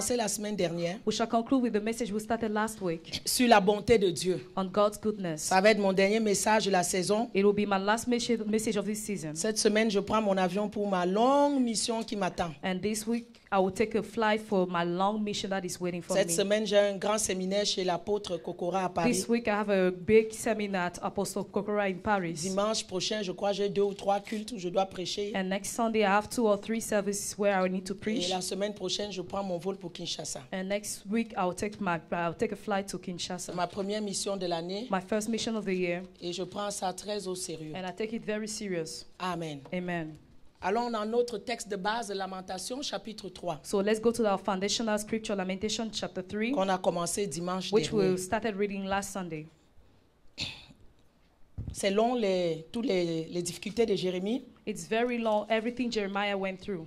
commencé la semaine dernière We shall conclude with the message we started last week sur la bonté de Dieu. on God's goodness. Ça va être mon dernier message de la saison. It will be my last message of this season. Cette semaine, je prends mon avion pour ma longue mission qui m'attend. And this week, I will take a flight for my long mission that is waiting for Cette me. semaine, j'ai un grand séminaire chez l'apôtre Kokora à Paris. This week, I have a big seminar at Apostle Kokora in Paris. Dimanche prochain, je crois, j'ai 2 ou 3 cultes où je dois prêcher. And next Sunday, I have 2 or 3 services where I need to Et preach. la semaine prochaine, je prends mon vol pour Kinshasa. And next week, I'll take a flight to Kinshasa. C'est ma première mission de l'année My first mission of the year, et je prends ça très au sérieux. and I take it very serious. Amen. Amen. Allons dans notre texte de base, Lamentation, chapitre 3, So let's go to our foundational scripture, Lamentation chapter 3, qu'on a commencé dimanche which dernier. we started reading last Sunday. C'est long, toutes les difficultés de Jérémie. It's very long, everything Jeremiah went through.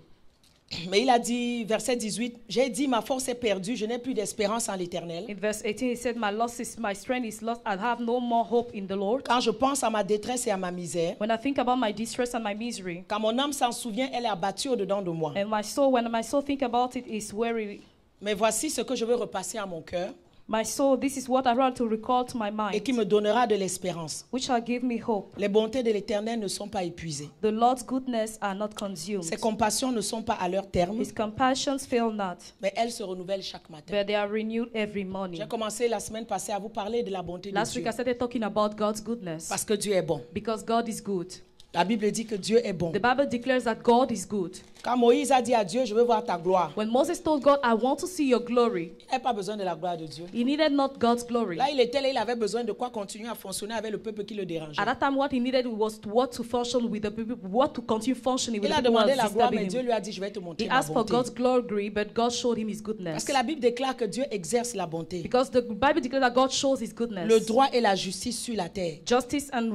Mais il a dit, verset 18, « J'ai dit, ma force est perdue, je n'ai plus d'espérance en l'Éternel. In verse 18, he said, my strength is lost. I have no more hope in the Lord. Quand je pense à ma détresse et à ma misère, When I think about my distress and my misery, quand mon âme s'en souvient, elle est abattue au-dedans de moi. and when my soul think about it, is weary. Mais voici ce que je veux repasser à mon cœur My soul, this is what I want to recall to my et qui mind, me donnera de l'espérance. which shall give me hope. Les bontés de l'Éternel ne sont pas épuisées. The Lord's goodness are not consumed. Ses compassions ne sont pas à leur terme, His compassions fail not, mais elles se renouvellent chaque matin. but they are renewed every morning. J'ai commencé la semaine passée à vous parler de la bonté de Last Dieu. week, I started talking about God's goodness, Parce que Dieu est bon. because God is good. La Bible dit que Dieu est bon. The Bible declares that God is good. Quand Moïse a dit à Dieu, je veux voir ta gloire, When Moses told God, I want to see your glory, il n'avait pas besoin de la gloire de Dieu. he needed not God's glory. Là, il était là, il avait besoin de quoi continuer à fonctionner avec le peuple qui le dérangeait. At that time, what he needed was what to function with the people, what to continue functioning with Il the a people who demandé are la gloire, mais disturbing Dieu him. lui a dit, je vais te montrer He ma asked for bonté. God's glory, but God showed him his goodness. Parce que la Bible déclare que Dieu exerce la bonté, Because the Bible declares that God shows his goodness, le droit et la justice sur la terre. justice and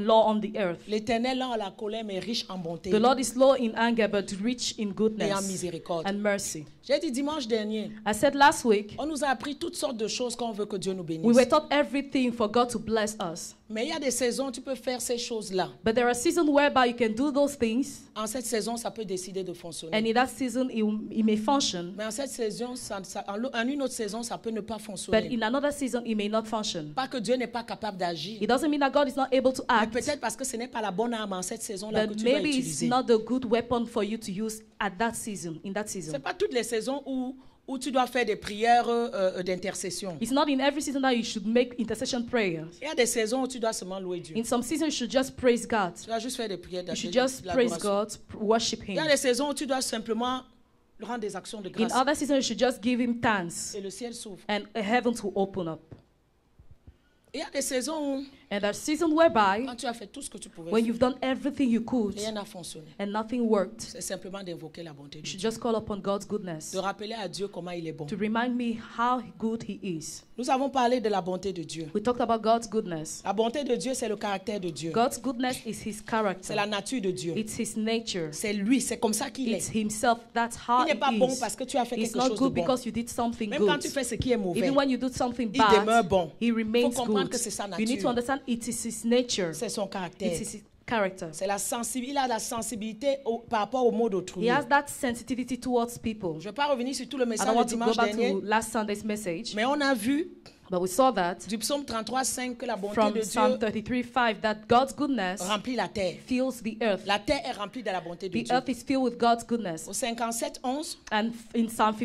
law on the earth. L'Éternel lent à la colère, mais riche en bonté The Lord is slow in anger, but rich in et en goodness miséricorde. and mercy. J'ai dit dimanche dernier, I said last week, on nous a appris toutes sortes de choses quand on veut que Dieu nous bénisse. we were taught everything for God to bless us. Mais il y a des saisons où tu peux faire ces choses-là. But there are seasons whereby you can do those things, En cette saison, ça peut décider de fonctionner. and in that season it may function, Mais en cette saison, en une autre saison, ça peut ne pas but fonctionner. in another season it may not function. Pas que Dieu n'est pas capable d'agir. It doesn't mean that God is not able to Mais act, peut-être parce que ce n'est pas la bonne arme en cette saison-là que but tu dois maybe it's utiliser. not the good weapon for you to use at that season, in that Ce n'est season. pas toutes les saisons où tu dois faire des prières d'intercession. It's not in every season that you should make intercession prayers. Il y a des saisons où tu dois seulement louer Dieu. In some seasons, you should just praise God. Tu dois juste faire des prières You should just praise d'adoration. God, worship Il y a Him. des saisons où tu dois simplement rendre des actions de In grâce. other seasons, you should just give Him thanks Et le ciel s'ouvre. and heaven to open up. Il y a des saisons où, And there's seasons whereby, quand tu as fait tout ce que tu pouvais when faire, you've done everything you could rien n'a fonctionné. and nothing worked, C'est simplement d'invoquer la bonté de you should Dieu. just call upon God's goodness De rappeler à Dieu comment il est bon. to remind me how good He is. Nous avons parlé de la bonté de Dieu. We talked about God's goodness. La bonté de Dieu, c'est le caractère de Dieu. God's goodness is His C'est character. la nature de Dieu. It's His nature. C'est lui, c'est comme ça qu'il It's est. Himself. That's how Il n'est pas He bon is. parce que tu as fait It's quelque not chose de good bon. because you did something Même quand tu good. fais ce qui est mauvais, Even when you do something il demeure bad, bon. He remains Faut comprendre good. que c'est sa You need to nature. understand it is His nature. C'est son caractère. It is His character. C'est la il a la sensibilité par rapport au mot d'autrui. He has that sensitivity towards people. Je ne vais pas revenir sur tout le I message don't du want to go dimanche back dernier, to last Sunday's message, mais on a vu but we saw that du psaume 33:5 que la bonté from de Psalm Dieu 33:5 that God's goodness remplit la terre. fills the earth. La terre est remplie de la bonté de The Dieu. earth is filled with God's goodness. Au 57:11, And in Psalm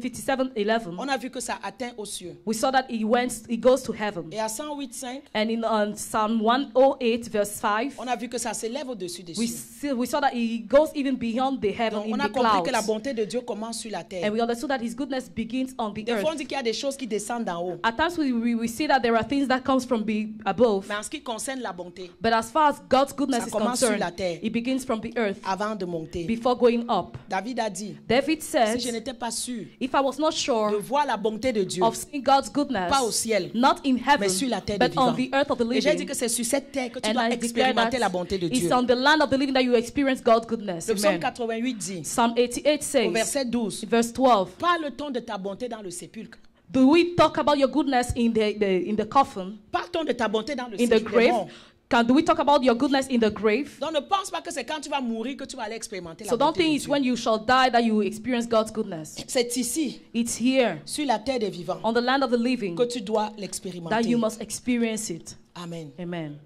57:11, on a vu que ça atteint aux cieux. we saw that he goes to heaven. Et à 108:5, And in Psalm 108 verse 5, on a vu que ça s'élève au-dessus des cieux. we saw that he goes even beyond the heaven Donc, in on a the compris que la clouds. bonté de Dieu commence sur la terre. And we understood that his goodness begins on the Des fois, on earth. dit qu'il y a des choses qui descendent d'en haut. At times we see that there are things that comes from above. Mais en ce qui concerne la bonté, But as far as God's goodness ça is commence sur concerned, la terre it begins from the earth avant de monter. before going up. David a dit, David si says, je n'étais pas sûr if I was not de sure voir la bonté de Dieu, of seeing God's goodness, pas au ciel, not in heaven, mais sur la terre des but on the vivants. earth of the Et j'ai dit living, que c'est sur cette terre que tu and dois I declare expérimenter that la bonté de it's Dieu. on the land of the living that you experience God's goodness. Le psaume Amen. 88 dit, Psalm 88 au says, verset 12, verse 12, parle-t-on de ta bonté dans le sépulcre? do we talk about your goodness in the coffin, Parle-t-on de ta bonté dans le in the séjour des grave? morts? Do we talk about your goodness in the grave? Donc ne pense pas que c'est quand tu vas mourir que tu vas aller expérimenter la So don't bonté think de it's Dieu. when you shall die that you will experience God's goodness. C'est ici, It's here, sur la terre des vivants, on the land of the living, que tu dois that l'expérimenter. you must experience it. Amen. Amen.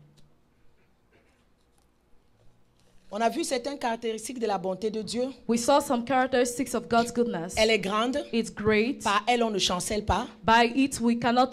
On a vu certaines caractéristiques de la bonté de Dieu. We saw some characteristics of God's goodness. Elle est grande. It's great. Par elle, on ne chancelle pas. By it we cannot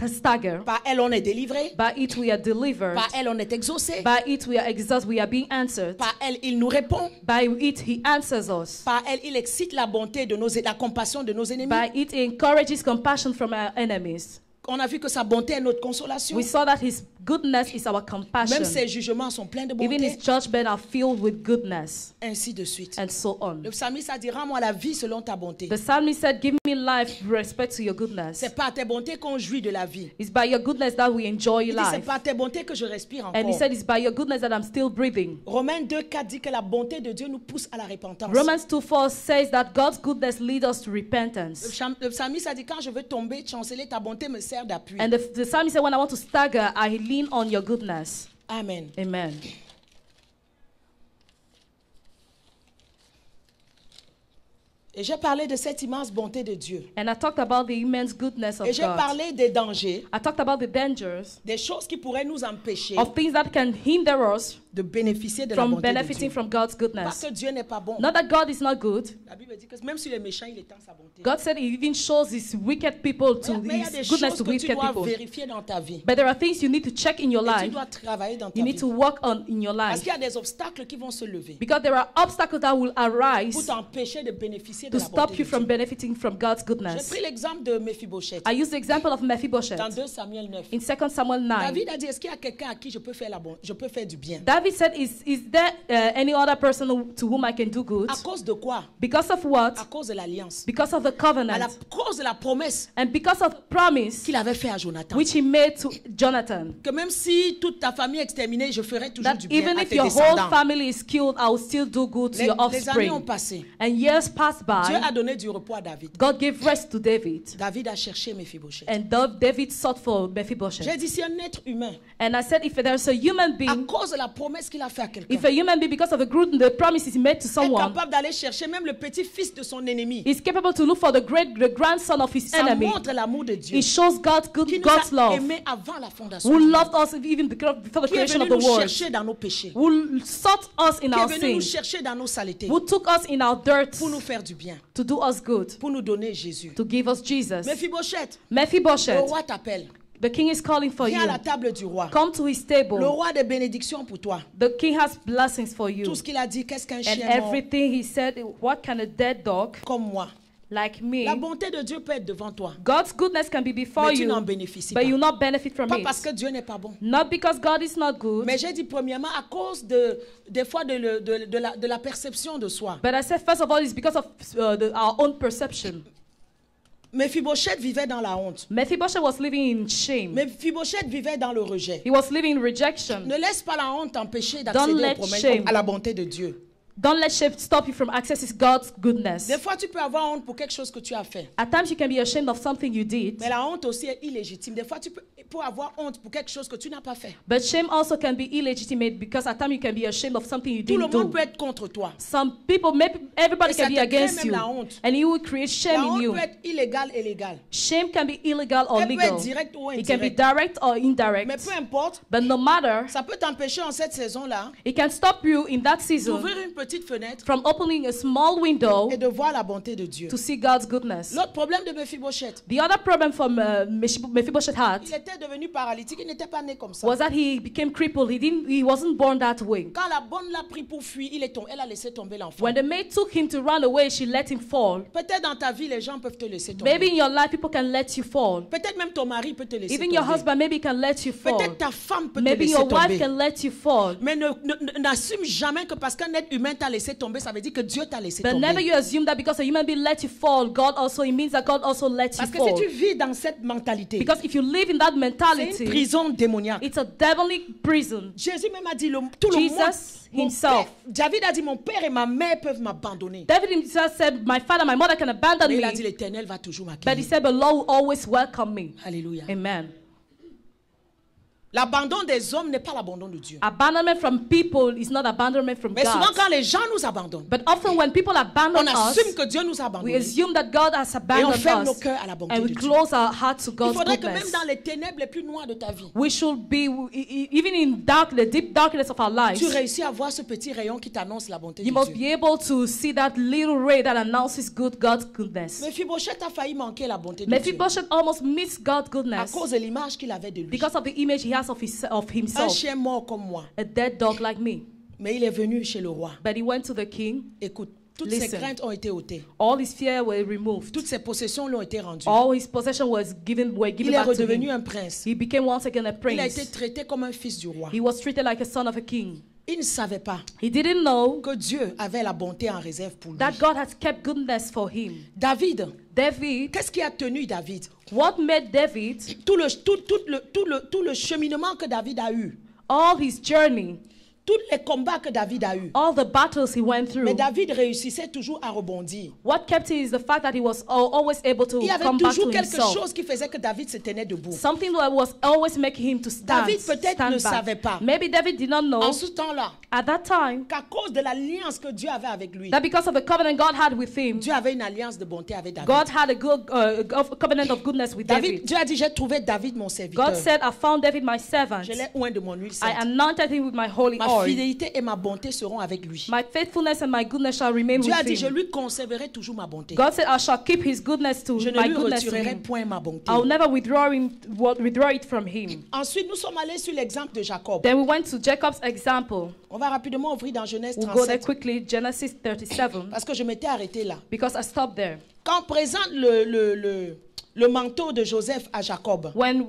stagger. Par elle, on est délivré. By it we are delivered. Par elle, on est exaucé. By it we are exhausted. We are being answered. Par elle, il nous répond. By it he answers us. Par elle, il excite la bonté de la compassion de nos ennemis. By it he encourages compassion from our enemies. On a vu que sa bonté est notre consolation. We saw that his goodness is our compassion. Même ses jugements sont pleins de Even his bonté. judgments are filled with goodness, Ainsi de suite. and so on. Le psalmiste a dit, rends-moi la vie selon ta bonté. The psalmist said, give me life with respect to your goodness. C'est par tes bontés qu'on jouit de la vie. It's by your goodness that we enjoy Il dit, c'est life. par tes bontés que je respire And he encore. said, it's by your goodness that I'm still breathing. Romains 2:4 dit que la bonté de Dieu nous pousse à la repentance. Romans 2:4 says that God's goodness leads us to repentance. Le psalmiste a dit, quand je veux tomber, chanceler, ta bonté me sert d'appui. And the psalmist said, when I want to stagger, I lean on your goodness. Amen. Amen. Et j'ai parlé de cette immense bonté de Dieu. And I talked about the immense goodness of Et j'ai God. parlé des dangers, I talked about the dangers des choses qui pourraient nous empêcher of things that can hinder us de bénéficier de la from bonté de benefiting Dieu. from God's Pas goodness. que Dieu n'est pas bon. Not that God is not good. La Bible dit que même sur les méchants, il étend sa bonté. God said he even shows his wicked people to Mais il y a des his goodness choses to que tu wicked dois people. vérifier dans ta vie. But there are things you need to check in your Et tu life. dois travailler dans ta You need vie. to work on in your Parce life. qu'il y a des obstacles qui vont se lever Because there are obstacles that will pour arise t'empêcher de bénéficier de to la stop bonté you de from Dieu. benefiting from God's J'ai goodness. pris l'exemple de Mephibosheth I use the example of Mephibosheth dans 2 Samuel 9. in 2 Samuel 9. David a dit, est-ce qu'il y a quelqu'un à qui je peux faire je peux faire du bien? David said, is there any other person to whom I can do good? À cause de quoi? Because of what? À cause de l'alliance. Because of the À covenant. cause de la promesse And because of the promise qu'il avait fait à Jonathan. which he made to Jonathan. Que même si toute ta famille est exterminée, je ferai toujours That du bien even à if tes your whole descendants. family is killed, I will still do good to Les your années ont offspring. passé. And years passed Dieu a by. donné du repos à David. God gave rest to David. David a cherché Mephibosheth. And David sought for Mephibosheth. J'ai dit, si un être humain, And I said, if there's a human à being, cause de la promesse qu'il a fait à quelqu'un, if a human being, because of the promises he made to est someone, capable d'aller chercher même le petit-fils de son ennemi, is capable to look for the grandson of his ça enemy. montre l'amour de Dieu It shows qui nous God's a love, aimés avant la fondation who du monde, loved us even before the qui est creation venu of the nous world, chercher dans nos péchés, who sought us in qui our est venu nous sins, chercher dans nos saletés, who took us in our dirt pour nous faire du bien, to do us good, pour nous donner Jésus. to give us Jesus. Mephibosheth, le Mephibosheth, roi t'appelle. the king is calling for Viens you. à la table du roi. Come to his Le table. roi des bénédictions pour toi. The king has blessings for you. Tout ce qu'il a dit, qu'est-ce qu'un And chien mort everything he said, what can a dead dog comme moi? like me? La bonté de Dieu peut être devant toi, God's goodness can be before mais tu n'en you, bénéficies but you pas. not benefit from Pas parce it. que Dieu n'est pas bon. Not because God is not good, Mais j'ai dit premièrement à cause des fois de la perception de soi. but I said first of all it's because of our own perception. Mephibosheth vivait dans la honte. Mephibosheth was living in shame. Mephibosheth vivait dans le rejet. He was living in rejection. Ne laisse pas la honte t'empêcher Don't d'accéder let aux promesses, shame. à la bonté de Dieu. Don't let shame stop you from accessing God's goodness. Des fois, tu peux avoir honte pour quelque chose que tu as fait. At times you can be ashamed of something you did, Mais la honte aussi est illégitime. Des fois, tu peux avoir honte pour quelque chose que tu n'as pas fait. but shame also can be illegitimate because at times you can be ashamed of something you Tout le didn't monde do. peut être contre toi. Some people, maybe everybody Et ça can be te crée against même you, la honte. and it will create La shame in honte you. peut être illégale et légale. Shame can be illegal or Elle peut legal. être directe ou It can be indirecte. direct or Mais indirect. peu importe, But no matter, ça peut t'empêcher en cette saison-là it can stop you in that season d'ouvrir une petite fenêtre from opening a small window et de voir la bonté de Dieu. to see God's goodness. L'autre problème de Mephibosheth, The other problem from Mephibosheth had il était devenu paralytique, il n'était pas né comme ça. was that he became crippled. He wasn't born that way. Quand la bonne l'a pris pour fuir, elle a laissé tomber l'enfant. When the maid took him to run away, she let him fall. Peut-être dans ta vie, les gens peuvent te laisser tomber. Maybe in your life, people can let you fall. Peut-être même ton mari peut te laisser Even tomber. your husband maybe can let you fall. Peut-être ta femme peut te Maybe laisser your wife tomber. can let you fall. Mais n'assume jamais que parce qu'un être humain t'a laissé tomber, ça veut dire que Dieu t'a laissé But tomber. never you assume that because a human being let you fall, it means that God also let you Parce que fall. si tu vis dans cette mentalité, Because if you live in that c'est une mentality, prison démoniaque. it's a demonic prison. Jésus même a dit, tout le Jesus monde, mon himself. père- David a dit, mon père et ma mère peuvent m'abandonner. David himself said, my father, my mother can abandon Mais il a dit, me. l'Éternel va toujours But he m'accueillir. said, the Lord will always welcome me. Alléluia. Amen. L'abandon des hommes n'est pas l'abandon de Dieu. Abandonment from people is not abandonment from Mais souvent God. quand les gens nous abandonnent, But often when people abandon on us, assume que Dieu nous a we abandonnés. assume that God has Et on abandoned ferme nos us. cœurs à la bonté And de we Dieu. close our heart to Il God's faudrait que même goodness. dans les ténèbres les plus noires de ta vie, We should be, even in the deep darkness of our lives, tu réussis à voir ce petit rayon qui t'annonce la bonté you de must Dieu. be able to see that little ray that announces God's goodness. Mephibosheth a failli manquer la bonté de Dieu Mephibosheth almost missed God's à goodness cause de l'image qu'il avait de lui. because of the image he has of Un himself, chien mort comme moi. a dead dog like me. Mais il est venu chez le roi. But he went to the king. Écoute, toutes ses Listen. craintes ont été ôtées. All his fear were removed. Toutes ses possessions lui ont été rendues. All his possessions were given Il est back to redevenu him. un prince. He became once again a Il a été prince. traité comme un fils du roi. He was treated like a son of a king. Il ne savait pas He didn't know que Dieu avait la bonté en réserve pour lui. that God has kept goodness for him. David, David, qu'est-ce qui a tenu David? what made David, Tout le cheminement que David a eu, all his journey, tous les combats que David a eu. all the battles he went through, Mais David réussissait toujours à rebondir. what kept him is the fact that he was always able to Il y avait come back to toujours quelque himself. chose qui faisait que David se tenait debout. Something that was always making him to stand, David peut-être stand ne back. savait pas. Maybe David did not know En ce temps-là, at that time qu'à cause de l'alliance que Dieu avait avec lui, that because of the covenant God had with him, Dieu avait une alliance de bonté avec David. God had a good covenant of goodness with David. Dieu a dit, j'ai trouvé David mon serviteur. God said, I found David my servant. Je l'ai oint de mon huile I sainte. anointed him with my holy Ma oil. fidélité et ma bonté seront avec lui. My faithfulness and my goodness shall remain Dieu a with dit, je him. lui conserverai toujours ma bonté. God said, I shall keep his goodness to Je ne my lui goodness to retirerai him. point ma bonté. I will never withdraw it from him. Ensuite, nous sommes allés sur l'exemple de Jacob. Then we went to Jacob's example. On va rapidement ouvrir dans Genèse We'll go there 37 quickly, Genesis 37, parce que je m'étais arrêté là. because I stopped there. Quand on présente le manteau de Joseph à Jacob, When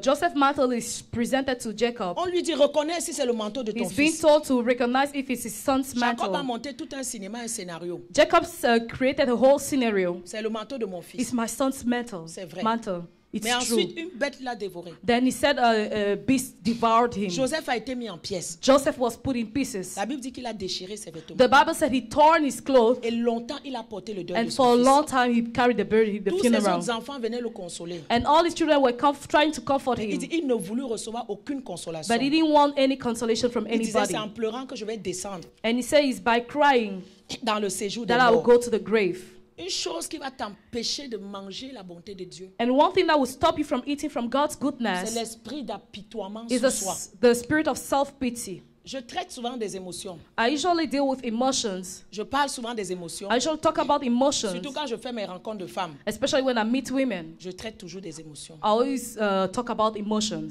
Joseph's mantle is presented to Jacob, on lui dit, reconnais si c'est le manteau de ton he's being fils. told to recognize if it's his son's Jacob a mantle. monté tout un cinéma, un scénario. Jacob created a whole scenario. C'est le manteau de mon fils. It's my son's mantle. C'est vrai. Mantle. It's Mais true. ensuite, une bête l'a dévoré. Then he said a beast devoured him. Joseph a été mis en pièces. Joseph was put in pieces. La Bible dit qu'il a déchiré ses vêtements. The Bible said he torn his clothes, Et longtemps, il a porté le deuil and de for a son long fils. time he carried the Tous ses funeral. autres enfants venaient le consoler. And all his children were trying to comfort Il him, dit, il ne voulut recevoir aucune consolation. but he didn't want any consolation from Il disait, anybody. c'est en pleurant que je vais descendre And he said it's by crying dans le séjour des that I will morts. go to the grave. Une chose qui va t'empêcher de manger la bonté de Dieu, And one thing that will stop you from eating from God's c'est goodness l'esprit d'apitoiement is sur soi. the spirit of self-pity. Je traite souvent des émotions. I usually deal with emotions. Je parle souvent des émotions. I usually talk about emotions, Surtout quand je fais mes rencontres de femmes. especially when I meet women. Je traite toujours des émotions. I always talk about emotions.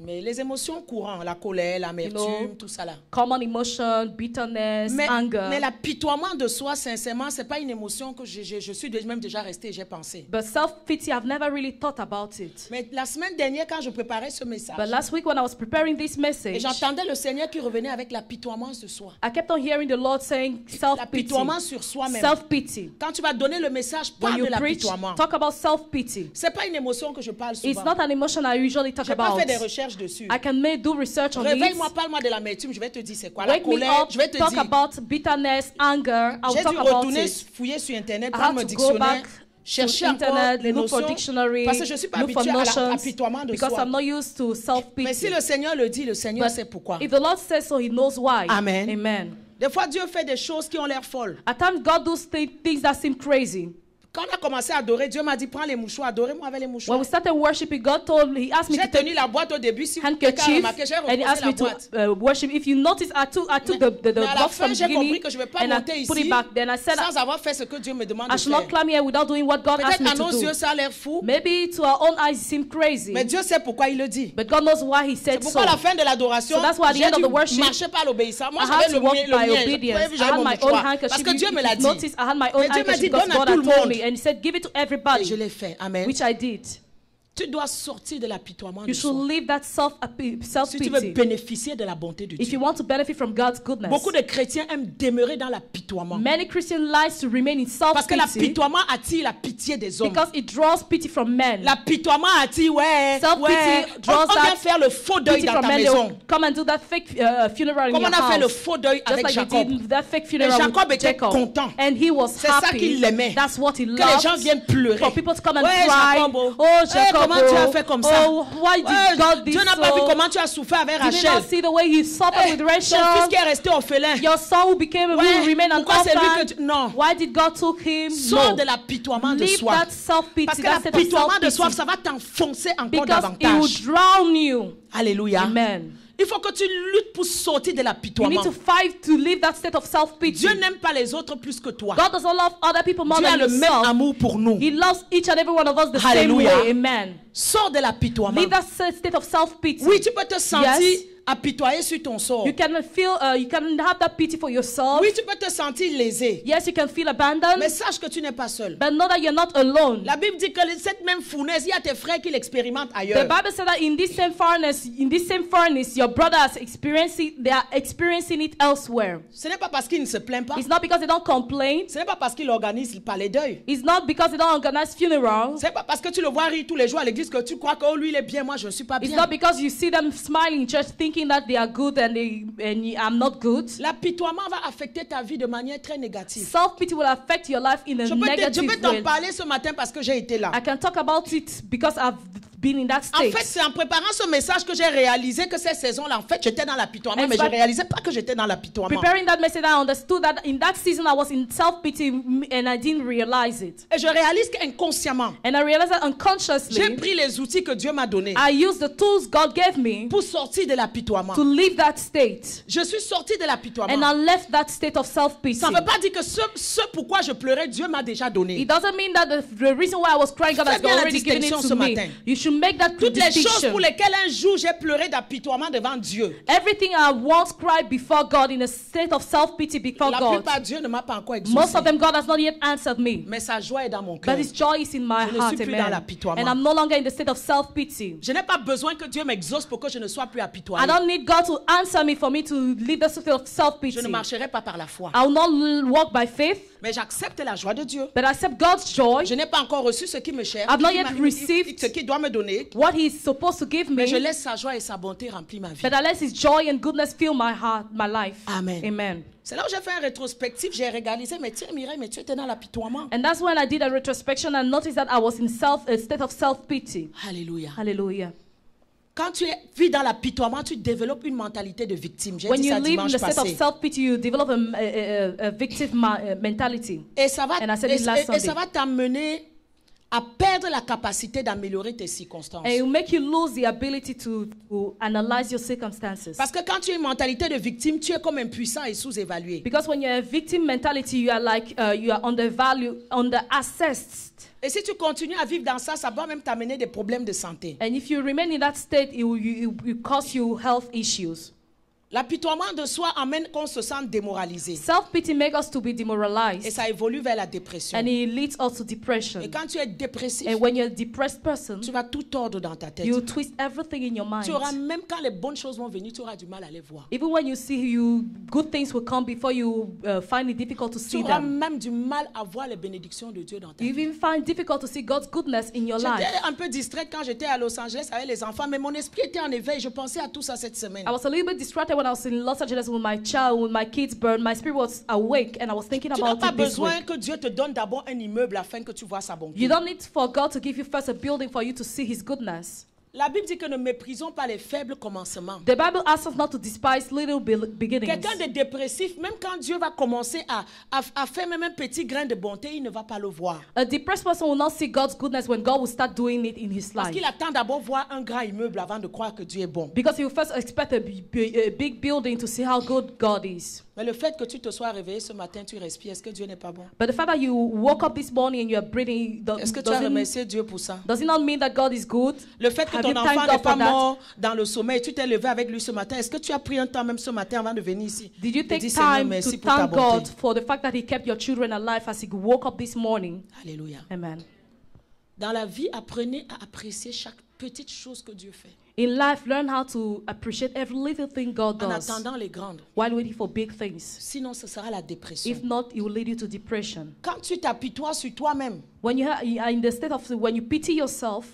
Mais les émotions courantes, la colère, l'amertume, You know, tout ça là. Common emotion, bitterness, Mais anger. l'apitoiement de soi, sincèrement, c'est pas une émotion que je suis même déjà restée et j'ai pensé. But self-pity, I've never really thought about it. Mais la semaine dernière, quand je préparais ce message, But last week when I was preparing this et message, j'entendais le Seigneur qui revenait avec l'apitoiement de soi. I kept on hearing the Lord saying self-pity. L'apitoiement sur soi-même. Self-pity. Quand tu vas donner le message, When parle you de preach, l'apitoiement. talk about self-pity. C'est pas une émotion que je parle It's souvent. not an emotion I usually talk J'ai pas about. fait des recherches dessus. I can do research on it. Réveille-moi, parle-moi de l'amertume, je vais te dire c'est quoi. La Wake me colère, up, je vais te talk dire. about bitterness, anger. I'll J'ai talk dû about retourner it. fouiller sur Internet, I prendre had mon to go dictionnaire, back chercher to encore internet, les look for notions, dictionary, parce que je suis pas look for habituée à notions, l'apitoiement de because soi. I'm not used to Mais self-pity. si le Seigneur le dit, le Seigneur But sait pourquoi. if the Lord says so, He knows why. Amen. Amen. Des fois, Dieu fait des choses qui ont l'air folles. At times, God does things that seem crazy. Quand on a commencé à adorer, Dieu m'a dit, prends les mouchoirs, adorez-moi avec les When mouchoirs. we started worshiping, God He asked me J'ai to take tenu la boîte au début, si quelqu'un a handkerchief, remarqué, j'ai and He reposé asked la me to boîte. worship. If you notice, I took the Mais à la box fin, from j'ai compris beginning que je ne vais pas and monter I put ici it back. Then I said, sans avoir fait ce que Dieu me demande I de should not faire. climb here without doing what God asked Peut-être me à nos to yeux, do. ça a l'air fou, Maybe to our own eyes, it seems crazy, mais Dieu sait pourquoi il le dit. but God knows why He C'est said so. pourquoi à la fin de l'adoration, So that's why at the j'ai end of dû the worship, marcher par l'obéissance. Moi, I had j'avais to le walk mien, by vous avez obedience. vu, I j'avais had mon my own mouchoir. handkerchief. Parce que Dieu me If l'a you dit. notice, I had my own Mais Dieu m'a dit, handkerchief because donne à God tout had le told monde. me, and He said, give it to Et je everybody, l'ai fait. Amen. which I did. Tu dois sortir de l'apitoiement de You should soi. leave that Si tu veux self-pity. bénéficier de la bonté de If Dieu. you want to benefit from God's goodness. Beaucoup de chrétiens aiment demeurer dans l'apitoiement. Many Christians like to remain in Parce que self-pity l'apitoiement attire la pitié des hommes. because it draws pity from men. L'apitoiement attire, ouais, Self-pity ouais. draws On vient that faire le faux deuil Pity dans from ta men. They maison. will come and do that fake funeral in Comme your on a fait le house. faux deuil Just avec like Jacob. they did that fake funeral Jacob with était Jacob. content. And he was C'est ça happy. qu'il aimait. That's what he Que les gens loved. viennent pleurer. For people to come and Ouais, cry. Jacob, Oh, Jacob, comment tu as fait comme ça? Oh, why did God do Dieu n'a pas vu so? comment tu as souffert avec Did you not Rachel. see the way you suffered with Ton fils qui Rachel? est resté orphelin. Your son who became Ouais, who remained an pourquoi c'est lui orphan. que tu... Non. Why did God took him? Sors No. de l'apitoiement de Leave soi. that self-pity, Parce que that state of l'apitoiement de soi, self-pity. ça va t'enfoncer encore Because it will davantage. drown you. Alléluia. Amen. Il faut que tu luttes pour sortir de You l'apitoiement. need to fight to leave that state of self-pity. Dieu n'aime pas les autres plus que toi. God doesn't love other people more Dieu a than le même yourself. amour pour nous. He loves each and every one of us the same Hallelujah. way. Amen. Sors de l'apitoiement. Leave that state of self-pity. Oui, tu peux te sentir Yes. apitoyé sur ton sort. You can feel, you can have that pity for yourself. Oui, tu peux te sentir lésé. Yes, you can feel abandoned. Mais sache que tu n'es pas seul. But know that you're not alone. La Bible dit que cette même fournaise, il y a tes frères qui l'expérimentent The ailleurs. Bible said that in this same furnace, your brothers they are experiencing it elsewhere. Ce n'est pas parce qu'il ne se plaint pas. It's not because they don't complain. Ce n'est pas parce qu'il organise pas les deuils. It's not because they don't organize funerals. Ce n'est pas parce que tu le vois rire tous les jours à l'église que tu crois que oh, lui il est bien, moi je ne suis pas It's bien. not because you see them smiling in church thinking that they are good and I'm not good. L'apitoiement va affecter ta vie de manière très négative. Self-pity will affect your life in a Je negative peux t'en way. parler ce matin parce que j'ai été là. I can talk about it because I've been in that En state. fait, c'est en préparant ce message que j'ai réalisé que ces saisons-là, en fait, j'étais dans l'apitoiement, And mais je so- ne réalisais pas que j'étais dans l'apitoiement. Preparing that message, I understood that in that season I was in self-pity and I didn't realize it. Et je réalise qu'inconsciemment, And I realized that j'ai unconsciously, pris les outils que Dieu m'a donnés I used the tools God gave me pour sortir de l'apitoiement. to leave that state. Je suis sortie de And l'apitoiement. I left that state of self-pity. Ça ne veut pas dire que ce pourquoi je pleurais, Dieu m'a déjà donné. It doesn't mean that the reason why I was crying, God Fais has bien la already given it distinction to ce me. matin. You should make that Toutes les choses distinction. pour lesquelles un jour j'ai pleuré d'apitoiement devant Dieu. Everything I once cried before God in a state of self-pity before La God. plupart, Dieu ne m'a pas encore Most exaucé. of them, God has not yet answered me. Mais sa joie est dans mon cœur. But His joy is in my Je ne heart, suis plus dans amen. l'apitoiement. And I'm no longer in the state of self-pity. Je n'ai pas besoin que Dieu m'exauce pour que je ne sois plus I apitoyé. don't need God to answer me for me to leave the state of self-pity. Je ne marcherai pas par la foi. I will not walk by faith, Mais j'accepte la joie de Dieu. but I accept God's joy, Je n'ai pas encore reçu ce qui me cherche. I've not yet received ce qu'il doit me donner. what He is supposed to give Mais je me, laisse sa joie et sa bonté remplir ma vie. but I let His joy and goodness fill my heart, my life. Amen. Amen. C'est là où j'ai fait un rétrospectif. J'ai réalisé, mais tiens Mireille, mais tu étais dans l'apitoiement. And that's when I did a retrospection and noticed that I was in a state of self-pity. Alléluia. Hallelujah. Quand tu vis dans l'apitoiement, tu développes une mentalité de victime. J'ai When dit you ça live in dimanche the state of passé. self-pity, you develop a victim mentality. Et ça va, And I said it last et ça Sunday. va t'amener à perdre la capacité d'améliorer tes circonstances. And it will make you lose the ability to analyze your circumstances. Parce que quand tu as une mentalité de victime, tu es comme impuissant et sous-évalué. Because when you're a victim mentality, you are like, you are undervalued, underassessed. Et si tu continues à vivre dans ça, ça va même t'amener des problèmes de santé. And if you remain in that state, it will cause you health issues. L'apitoiement de soi amène qu'on se sente démoralisé. Self-pity makes us to be Et demoralized. ça évolue vers la dépression. And it leads us to depression. Et quand tu es dépressif, And when you're a depressed person, tu vas tout tordre dans ta tête. you twist everything in your mind. Tu auras, même quand les bonnes choses vont venir, tu auras du mal à les voir. Even when you see good things will come before you find it difficult to Tu see auras them. même du mal à voir les bénédictions de Dieu dans ta You vie. even find difficult to see God's goodness in your life. J'étais un peu distraite quand j'étais à Los Angeles avec les enfants, mais mon esprit était en éveil. Je pensais à tout ça cette semaine. I was a little bit distracted when I was in Los Angeles with my child, with my kids, but my spirit was awake and I was thinking Tu n'as about pas it this besoin week. que Dieu te donne d'abord un immeuble afin que tu vois sa bonté. You don't need for God to give you first a building for you to see His goodness. La Bible dit que ne méprisons pas les faibles commencements. The Bible asks us not to despise little beginnings. Quelqu'un de dépressif, même quand Dieu va commencer à faire même un petit grain de bonté, il ne va pas le voir. A depressed person will not see God's goodness when God will start doing it in his Parce life. qu'il attend d'abord voir un grand immeuble avant de croire que Dieu est bon. Because he will first expect a big building to see how good God is. Mais le fait que tu te sois réveillé ce matin, tu respires, est-ce que Dieu n'est pas bon? But the fact that you woke up this morning and you are breathing, Est-ce que tu as remercié Dieu pour ça? does it not mean that God is good? Le fait que Have ton you enfant thanked n'est God pas for that? mort dans le sommeil, tu t'es levé avec lui ce matin, est-ce que tu as pris un temps même ce matin avant de venir ici? Did you de take dire, Seigneur, time merci to pour ta thank God bonté. for the fact that He kept your children alive as He woke up this morning? Alléluia. Amen. Dans la vie, apprenez à apprécier chaque petite chose que Dieu fait. In life, learn how to appreciate every little thing God En does attendant les grandes. while waiting for big things. Sinon, ce sera la dépression. If not, it will lead you to depression. Quand tu t'apitoies sur toi-même, When you are in the state of, when you pity yourself,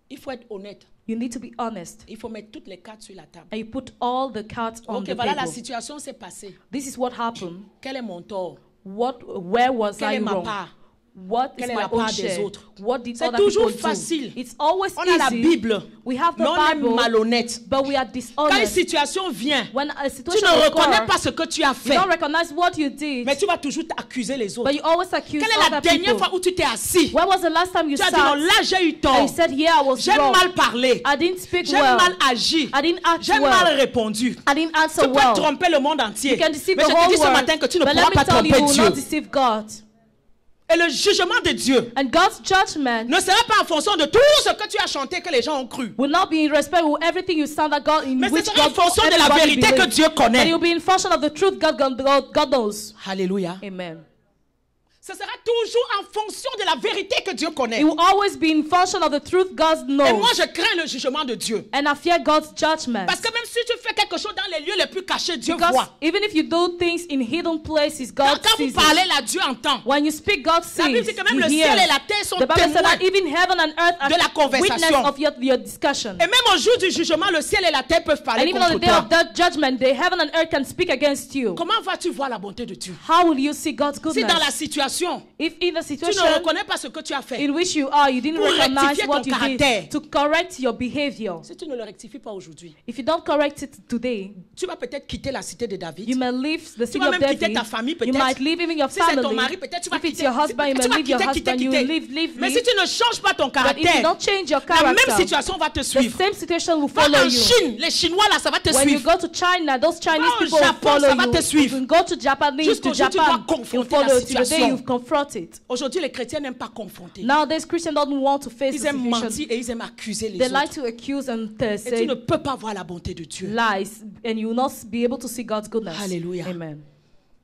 il faut être honnête. you need to be honest. Il faut mettre toutes les cartes sur la table. And you put all the cards on Ok, the voilà, la table. situation s'est passée. This is what happened. Quel est mon tort? Where was Quelle I est ma wrong? part? what is Quelle est my la own part des share? autres? What did C'est other toujours people facile. do? It's always On a la easy. Bible, We have the mais on est Bible, malhonnête. but we are Quand une dishonest. situation vient, When a tu situation ne reconnais occurs, pas ce que tu as you fait, don't recognize what you did, mais tu vas toujours accuser les autres. but you always accuse Quelle est la other dernière people. fois où tu t'es assis? When was the last time you Tu as dit non, sat là j'ai eu and tort. you said, yeah, I was J'ai wrong. mal parlé. I didn't speak J'ai well. mal agi. I didn't act J'ai well. mal répondu. I didn't Tu answer peux well. tromper le monde entier. You can deceive Mais the je te whole dis ce world. matin que tu ne But pourras let pas me tell you, tromper you will Dieu. not deceive God. Et le jugement de Dieu And God's judgment ne sera pas en fonction de tout ce que tu as chanté que les gens ont cru. will not be in respect with everything you sound that God in Mais ce which sera en God fonction de la everybody vérité que believes. Dieu But connaît. it will be in function of the truth God knows. Alléluia. Amen. Ce sera toujours en fonction de la vérité que Dieu connaît. It will always be in function of the truth God Et moi, knows. je crains le jugement de Dieu. And I fear God's judgment. Parce que même si tu fais quelque chose dans les lieux les plus cachés, Dieu Because voit. even if you do things in hidden places, Quand God vous sees parlez it. là, Dieu entend. When you speak, God La Bible sees. dit que même He le ciel et hears. la terre sont The Bible said témoins. that even heaven and earth de la are conversation. witness of your discussion. Et même au jour du jugement, le ciel et la terre peuvent And parler even on the contre day toi. of that judgment, the heaven and earth can speak against you. Comment vas-tu voir la bonté de Dieu? How will you see God's Si goodness? dans la situation, If in the tu situation ne reconnais pas ce que tu as fait, in which you are, you didn't Pour recognize rectifier what ton you caractère. did to correct your behavior. si tu ne le rectifies pas aujourd'hui, If you don't correct it today, tu vas peut-être quitter la cité de David. you may leave the city vas of même quitter David. ta famille, You peut-être. might leave even your Si c'est ton family. mari, peut-être tu vas If it's quitter. your husband, you Tu may vas leave your quitter, husband. You will leave. Mais si tu ne changes pas ton But if you caractère, don't change your la même character, situation va te the suivre. same situation will Va follow en you. Chine, les Chinois là, ça va te When you suivre. go to China, those Chinese Va au people will Japon, follow ça va you. te suivre. You can go to Japanese, Jusqu'au to jour où tu dois Japan, confronter you follow la it. To the day situation. you confront it. Aujourd'hui, les chrétiens n'aiment pas confronter. Nowadays, Christians don't want to face Ils the aiment situation. mentir et ils aiment accuser les They autres. like to accuse and Et tu say ne peux pas voir la bonté de Dieu. lies, and you will not be able to see God's goodness. Hallelujah. Amen.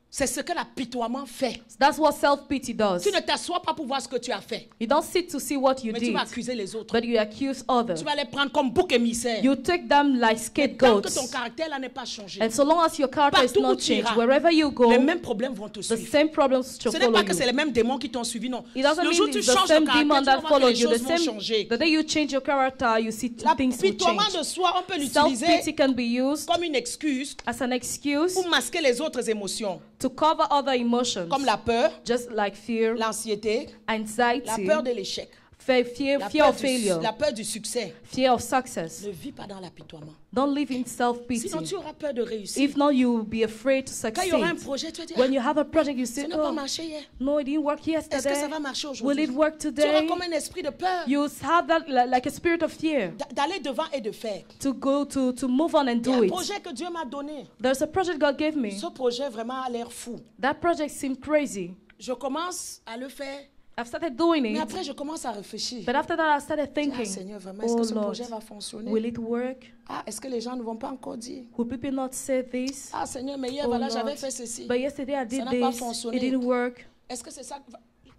C'est ce que l'apitoiement fait. So that's what self-pity does. Tu ne t'assois pas pour voir ce que tu as fait, You don't sit to see what you mais tu did, vas accuser les autres. but you accuse others. Tu vas les prendre comme bouc émissaire. You take them like Mais tant que ton scapegoats. caractère là n'est pas changé, And so long as your character is Partout où not tu iras, changed, wherever you go, les mêmes problèmes vont te the suivre. same problems shall Ce n'est follow pas que c'est you. les mêmes démons qui t'ont suivi, non. It doesn't Le jour où mean tu it's the changes ton same caractère, demon tu that vas voir que follows les you. choses vont changer. The day you change your character, you see things will L'apitoiement change. de soi, on peut l'utiliser Self-pity can be used comme une excuse as an excuse pour masquer les autres émotions, to cover other emotions, comme la peur, just like fear, l'anxiété, la anxiety, peur de l'échec, fear of failure, la peur du succès. fear of success. Ne vis pas dans l'apitoiement. Don't live in self-pity. Sinon, tu auras peur de réussir. If not, you will be afraid to Quand il y aura un succeed. projet, tu vas dire, When you have a project, you ça say, n'a pas oh, marché hier. no, it didn't work Est-ce que ça yesterday. va marcher Will aujourd'hui? it work Tu auras today? comme un esprit de peur You have that like a spirit of fear d'aller devant et de faire. to go to move on and Il y a do un it. projet que Dieu m'a donné. There's a project God gave me. Ce projet vraiment a l'air fou. That project seemed crazy. Je commence à le faire, I've started doing mais it, après je commence à réfléchir. but after that I started Ah, thinking, Seigneur, vraiment, est-ce oh que ce Lord, projet va fonctionner? will it work? Ah, est-ce que les gens ne vont pas encore dire? Will people not say this? Ah, Seigneur, mais hier, Oh voilà, Lord, j'avais fait ceci. but yesterday I Ça did n'a pas this, fonctionné. it didn't work. Est-ce que c'est ça?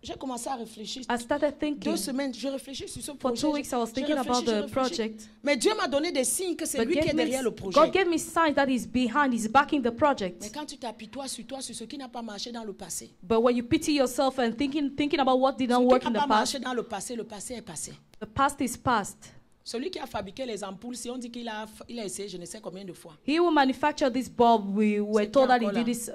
J'ai commencé à réfléchir. I started thinking. 2 semaines, je réfléchis sur ce For projet. 2 weeks I was thinking about the project. Mais Dieu m'a donné des signes que c'est But lui qui est derrière le God projet. gave me signs that He's behind, He's backing the Mais project. quand tu t'apitoies sur toi, sur ce qui n'a pas marché dans le passé, But when you pity yourself and thinking about what did ce not qui work n'a in pas the marché past, dans le passé est passé. the past is past. Celui qui a fabriqué les ampoules, si on dit qu'il a essayé je ne sais combien de fois. He who manufactured this bulb, we were C'est told qui that he encore did là? this,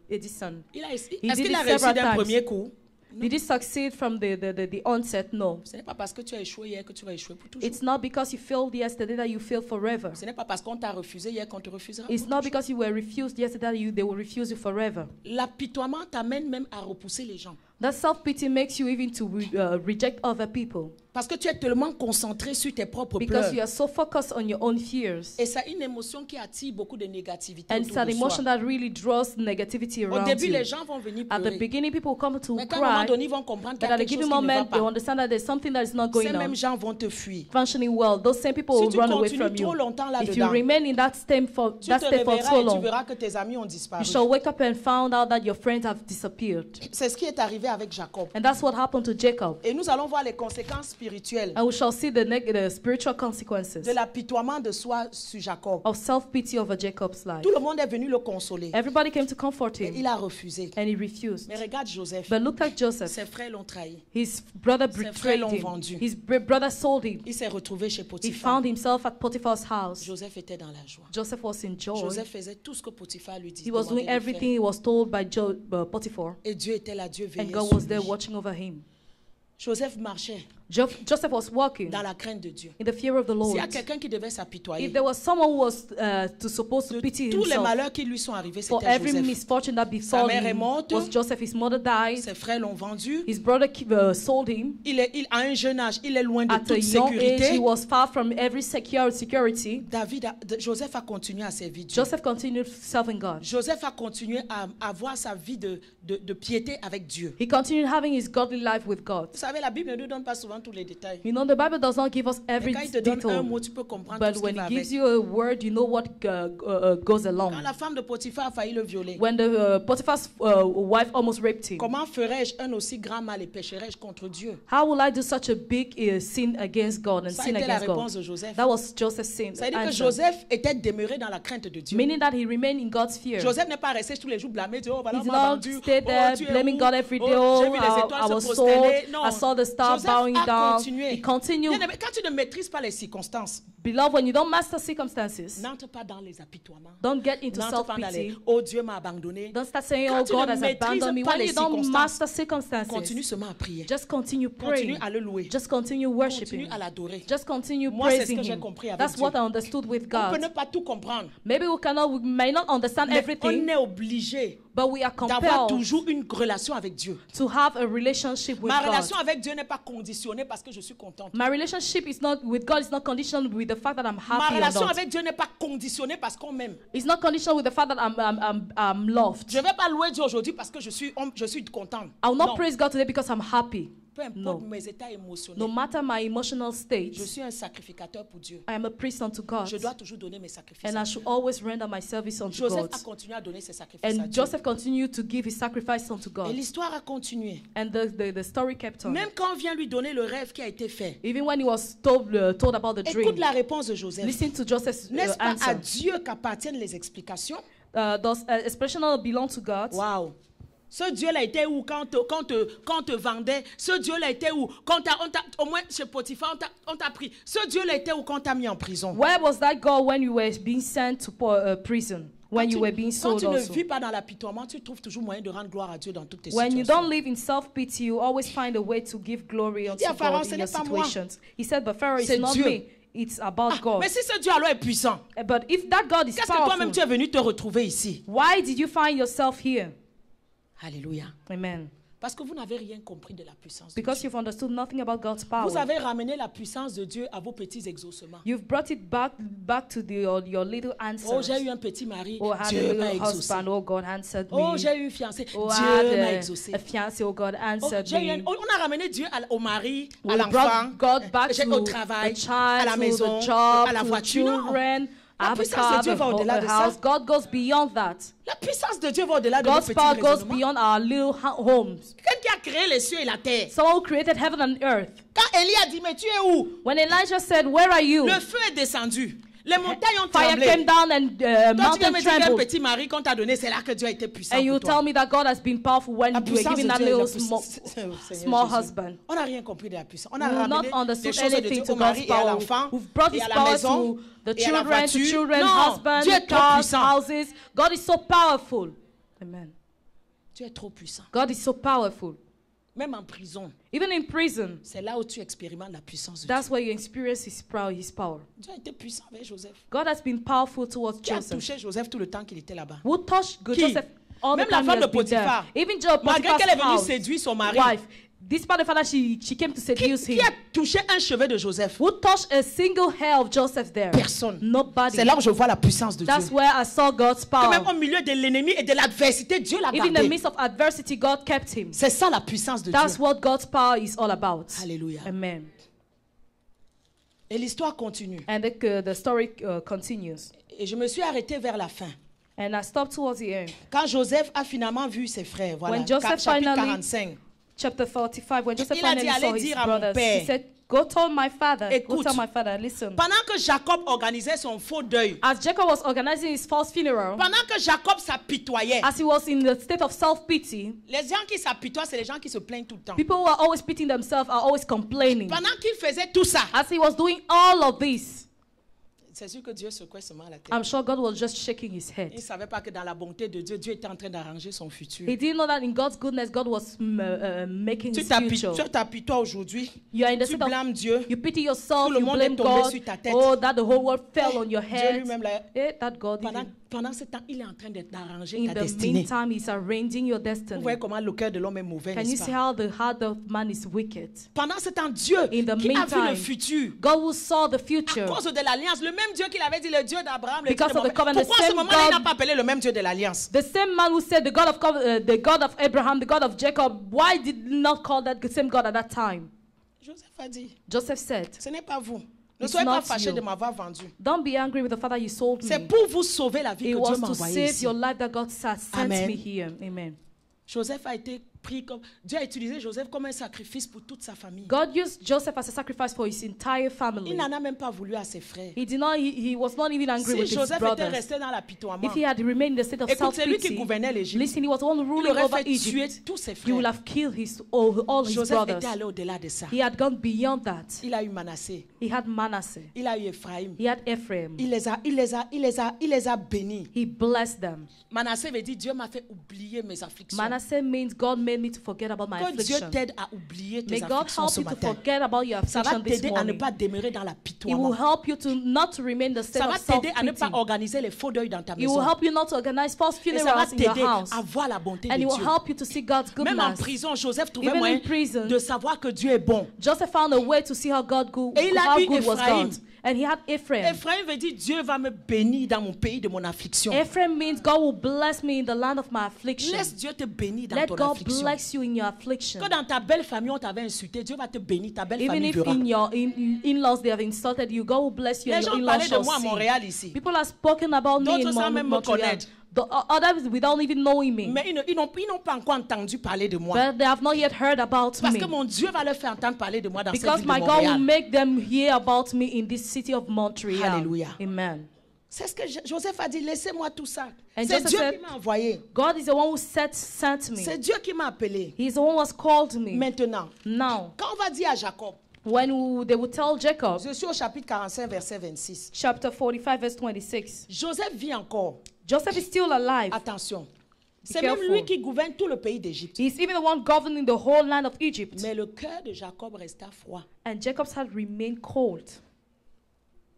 Edison. Est-ce did qu'il it a réussi several d'un times. premier coup? Did he succeed from the onset? No. Ce n'est pas parce que tu as échoué hier que tu vas échouer pour toujours. It's not because you failed yesterday that you fail forever. Ce n'est pas parce qu'on t'a refusé hier qu'on te refusera. It's pour not toujours. because you were refused yesterday that they will refuse you forever. L'apitoiement t'amène même à repousser les gens. That self-pity makes you even to reject other people Parce que tu es tellement concentré sur tes propres because pleurs. you are so focused on your own fears. Et c'est une émotion qui attire beaucoup de négativité And autour it's an de emotion soi. that really draws negativity Au around début, you. les gens vont venir At the pleurer. beginning, people come to Mais qu'à un moment cry, donné, ils vont comprendre qu'il but y a at a quelque chose given qui ne va moment, they pas. understand that there's something that is not Ces going mêmes on. gens vont te fuir. Functioning well, those same people Si will tu run away continues from trop you. longtemps If you là-dedans, remain in that state for tu te so réveilleras et tu long, verras que tes amis ont you disparu. shall wake up and find out that your friends have disappeared. C'est ce qui est arrivé avec Jacob. And that's what happened to Jacob. Et nous allons voir les conséquences spirituelles And we shall see the spiritual consequences de l'apitoiement de soi sur Jacob. of self-pity over Jacob's life. Tout le monde est venu le consoler. Everybody came to comfort Et him, il a refusé. and he refused. Mais regarde Joseph. But look at Joseph. Ses frères l'ont trahi. His brother Ses frères betrayed l'ont him. vendu. His brother sold him. Il s'est retrouvé chez He Potiphar. found himself at Potiphar's house. Joseph était dans la joie. Joseph was in joy. Joseph faisait tout ce que Potiphar lui disait. He was doing everything he was told by Potiphar. Et Dieu était là, Dieu And veillait God sur was there lui. watching over him. Joseph marchait Joseph was walking dans la crainte de Dieu. in the fear of the S'il Lord. y a quelqu'un qui devait s'apitoyer If there was someone who was supposed to de pity tous les himself malheurs qui lui sont arrivés, for c'était every Joseph. misfortune that Sa befell mère est him, morte. was Joseph. His mother died. Ses frères l'ont vendu. His brother sold him. À un jeune âge, il est loin de At a toute young age, he sécurité. was far from every security. Joseph a continué à servir Dieu. Joseph continued serving God. Joseph a continué à avoir sa vie de piété avec Dieu. He continued having his godly life with God. Vous savez, la Bible ne nous donne pas souvent tous les détails. You know, the Bible does not give us Mais every quand il te donne un detail, mot, tu peux comprendre but tout ce when qui va he avec. gives you a word, you know what goes along. Quand la femme de Potiphar a failli le violer, When the Potiphar's wife almost raped him, comment ferais-je un aussi grand mal et pécherais-je contre Dieu? how will I do such a big sin against God and Ça a sin été la against réponse God? de Joseph. That was Joseph's sin. Ça veut dire que answer. Joseph était demeuré dans la crainte de Dieu. Meaning that he remained in God's fear. Joseph n'est pas resté tous les jours blâmé, dire, oh voilà, He on did m'a not vendu, stay there tu es blaming où? God every day. J'ai Oh, vu les étoiles I se was sold. prosterner. Non. I saw the star Joseph bowing a down. continué. He continued. Bien-aimé, quand tu ne maîtrises pas les circonstances, Beloved, when you don't master circumstances, n'entre pas dans les apitoiements. don't get into N'entre pas dans les, self-pity. oh Dieu m'a abandonné. Don't start saying, Quand oh, tu God ne has maîtrises abandoned me. pas When les you don't circonstances, master continue circumstances, seulement à prier. just continue Continue praying. à le louer. Just continue worshiping. Continue à l'adorer. Just continue Moi, c'est ce praising que j'ai Him. compris avec That's Dieu. what I understood with On peut God. ne pas tout comprendre. Maybe we may not understand Mais everything, on est obligé but we are d'avoir compelled toujours une relation avec Dieu. to have a relationship with Ma God. relation avec Dieu n'est pas conditionnée parce que je suis contente. My relationship with God is not conditional with the fact that I'm Ma happy or relation not. avec Dieu n'est pas conditionnée parce qu'on m'aime. It's not conditional with the fact that I'm loved. Je ne vais pas louer Dieu aujourd'hui parce que je suis contente. I will not Non. praise God today because I'm happy. Peu importe No. mes états émotionnels. No matter my emotional state, Je suis un sacrificateur pour Dieu. I am a priest unto God. Je dois toujours donner mes sacrifices. And à I Dieu. should always render my service unto Joseph God. a continué à donner ses sacrifices à And Dieu. Joseph continued to give his sacrifice unto Et God. l'histoire a continué. And the story kept on. Même quand on vient lui donner le rêve qui a été fait. Even when he was told about the dream, Écoute la réponse de Joseph. listen to Joseph's N'est-ce pas à answer. Dieu qu'appartiennent les explications? Does expression belong to God? Waouh! Ce Dieu-là était où quand on te vendait? Ce Dieu-là était où quand au moins chez Potiphar, on t'a pris? Ce Dieu-là était où quand on t'a mis en prison? Where was that God when you were being sent to prison? When you were being Quand sold tu ne also? vis pas dans l'apitoiement, tu trouves toujours moyen de rendre gloire à Dieu dans toutes tes When you situations. don't live in self-pity, you always find a way to give glory unto dit à Pharaon, God ce in n'est your pas moi. situations. He said, but Pharaoh, C'est it's not Dieu. me. It's about God. Mais si ce Dieu alors est puissant, But if that God is qu'est-ce que toi-même powerful, tu es venu te retrouver ici? why did you find yourself here? Alléluia. Amen. Parce que vous n'avez rien compris de la puissance de Because Dieu. you've understood nothing about God's Vous power. avez ramené la puissance de Dieu à vos petits exaucements. You've brought it back to your little Oh, answers. j'ai eu un petit mari, Oh, I had a Dieu m'a little exaucé. husband. Oh, God answered me. Oh, j'ai eu une fiancée, Oh, I Dieu m'a had exaucé. a fiancé. Oh, God Oh, answered j'ai eu me. on a ramené Dieu au mari, à We l'enfant, brought God back au to travail, the à la child, to maison, the job, à la to the voiture. Non. children. La I have a puissance car, de Dieu a va au-delà de ça. house. God goes beyond that. La puissance de Dieu va au-delà de nos God's petits power goes raisonnements. beyond our little homes. Quelqu'un qui a créé les cieux et la terre. Someone who created heaven and earth. Quand Élie a dit, mais tu es où? When Elijah said, "Where are you?" Le feu est descendu. Les montagnes ont Fire tremblé. came down and Toi, tu viens mountain me dire qu'un trembled. petit mari qu'on t'a donné, c'est là que Dieu a été puissant And you pour toi. tell me that God has been powerful when La you were puissance giving de that Dieu, little la puissance- Seigneur small Jésus. husband. On n'a rien compris de la puissance. On a We've not ramené des understood choses de anything Dieu to au mari God's et à power. l'enfant We've brought et His à la power maison to the et à la children, voiture. to children, Non, husband, Dieu est trop cars, puissant. houses. God is so powerful. Amen. Tu es trop puissant. God is so powerful. Même en prison, Even in prison, c'est là où tu expérimentes la puissance de that's where you experience His power. Dieu. Dieu a été puissant avec Joseph. God has been powerful towards Qui a Joseph. touché Joseph tout le temps qu'il était là-bas? Who touched Qui? Joseph all Même the la time femme he de has been there. Potiphar. Even Malgré qu'elle est venue Potiphar's séduire son mari. wife, despite the fact that she came to seduce Qui him, a touché un cheveu de Joseph? who touched a single hair of Joseph there? Personne. Nobody. C'est là où je vois la puissance de That's Dieu. where I saw God's Que même power. au milieu de l'ennemi et de l'adversité, Dieu l'a Even in the gardé. midst of adversity, God kept him. C'est ça la puissance de That's Dieu. what God's power is all about. Alléluia. Amen. Et l'histoire continue. And the story continues. Et je me suis arrêtée vers la fin. And I stopped towards the end. Quand Joseph a finalement vu ses frères, voilà, When Joseph chapitre finally- 45. Chapter 45, when Joseph Il a dit, finally allez saw his dire à mon brothers, père. he said, go tell my father, go Écoute. tell my father, listen. Pendant que Jacob organisait son faux deuil, As Jacob was organizing his false funeral, pendant que Jacob s'apitoyait, as he was in the state of self-pity, les gens qui s'apitoient, c'est les gens qui se plaignent tout le temps. people who are always pitying themselves are always complaining. Pendant qu'il faisait tout ça, As he was doing all of this, C'est sûr que Dieu secouait seulement la tête. I'm sure God was just shaking his Il ne head. savait pas que dans la bonté de Dieu, Dieu était en train d'arranger son futur. He didn't know that in God's goodness, God was making Tu his t'appuies future. toi aujourd'hui. You are in the Tu state of, blâmes Dieu. you pity yourself, Tout le you monde blame est tombé God. sur ta tête. Oh, that the whole world fell on your Dieu head. lui-même, là, That God pendant, even, pendant ce temps, il est en train d'arranger in ta the destinée. meantime, he's arranging your Vous destiny. voyez comment le cœur de l'homme est mauvais, Can you n'est-ce see pas? how the heart of man is wicked? Pendant ce temps, Dieu In the qui a vu le meantime, futur, God who saw the à future, cause de l'alliance, le même Dieu qu'il avait dit, le Dieu d'Abraham, le Dieu Because de of the Mohamed. covenant, the Pourquoi à ce same moment-là, il n'a God- pas appelé le même Dieu de l'alliance? the same man who said the God of Abraham, the God of Jacob, why did he not call that the same God at that time? Joseph a dit, Joseph said, ce n'est pas vous. Ne It's soyez pas not fâchés you. de m'avoir vendu. don't be angry with the father you sold C'est me. pour vous sauver la vie It que Dieu was m'a to envoyé save ici. your life that God sent Amen. me here. Amen. Joseph a été pris comme... Dieu a utilisé Joseph comme un sacrifice pour toute sa famille. God used Joseph as a sacrifice for his entire Il family. n'en a même pas voulu à ses frères. He was not even angry Si with his Joseph était brothers. resté dans l'apitoiement, If he had remained in the state of écoute, c'est lui qui self-pity, gouvernait l'Égypte. listen, he was the one Il ruling aurait over fait tuer Egypt. tous ses He would frères. have killed all his Joseph brothers. était allé au-delà de ça. He had gone beyond that. Il a eu Manassé. He had Manasseh. Il a eu Ephraim. He had Ephraim. Il les a bénis. He blessed them. Manassé veut dire Dieu m'a fait oublier mes afflictions. Manasseh means God made me to forget about my Que Dieu affliction. t'aide à oublier tes May God afflictions help ce you to matin. forget about your Ça va affliction this t'aider à ne morning. pas demeurer dans It will l'apitoiement. help you to not to remain in the state Ça va of t'aider à ne self-pity. pas organiser les faux deuils dans ta It will maison. help you not to organize false Et ça va funerals in your t'aider house. à voir la bonté And de it will Dieu. help you to see God's Même en goodness. prison, Joseph trouvait Even moyen in prison, de savoir que Dieu est bon. Joseph found a way to see how Et il a eu was Ephraim. God. And he had Ephraim. Ephraim veut dire Dieu va me bénir dans mon pays de mon affliction. Ephraim means God will bless me in the land of my affliction. Laisse Dieu te bénir dans Let ton God affliction. bless you in your affliction. Que dans ta belle famille, on t'avait insulté, Dieu va te bénir, ta belle Even famille if verra. in your in-laws they have insulted you, God will bless you Les and your gens in-laws parlaient de shall moi à see. Montréal ici. People have spoken about me D'autres in sans même me Montreal. connaître. Others without even knowing me. Mais ils n'ont pas encore entendu parler de moi. But they have not yet heard about Parce me. que mon Dieu va leur faire entendre parler de moi dans cette Because ville de my God will Montréal. make them hear about me in this city of Montreal. Hallelujah. Amen. C'est ce que Joseph a dit, laissez-moi tout ça. And C'est Joseph Dieu said- qui m'a envoyé. God is the one who sent me. C'est Dieu qui m'a appelé. He's the one who has called me. Maintenant, Now, quand on va dire à Jacob, they will tell Jacob, je suis au chapitre 45, verset 26. chapter 45, verse 26, Joseph vit encore. Joseph is still alive. Attention. C'est même careful. lui qui gouverne tout le pays d'Égypte. He's even the one governing the whole land of Egypt. Mais le cœur de Jacob resta froid And Jacob's heart remained cold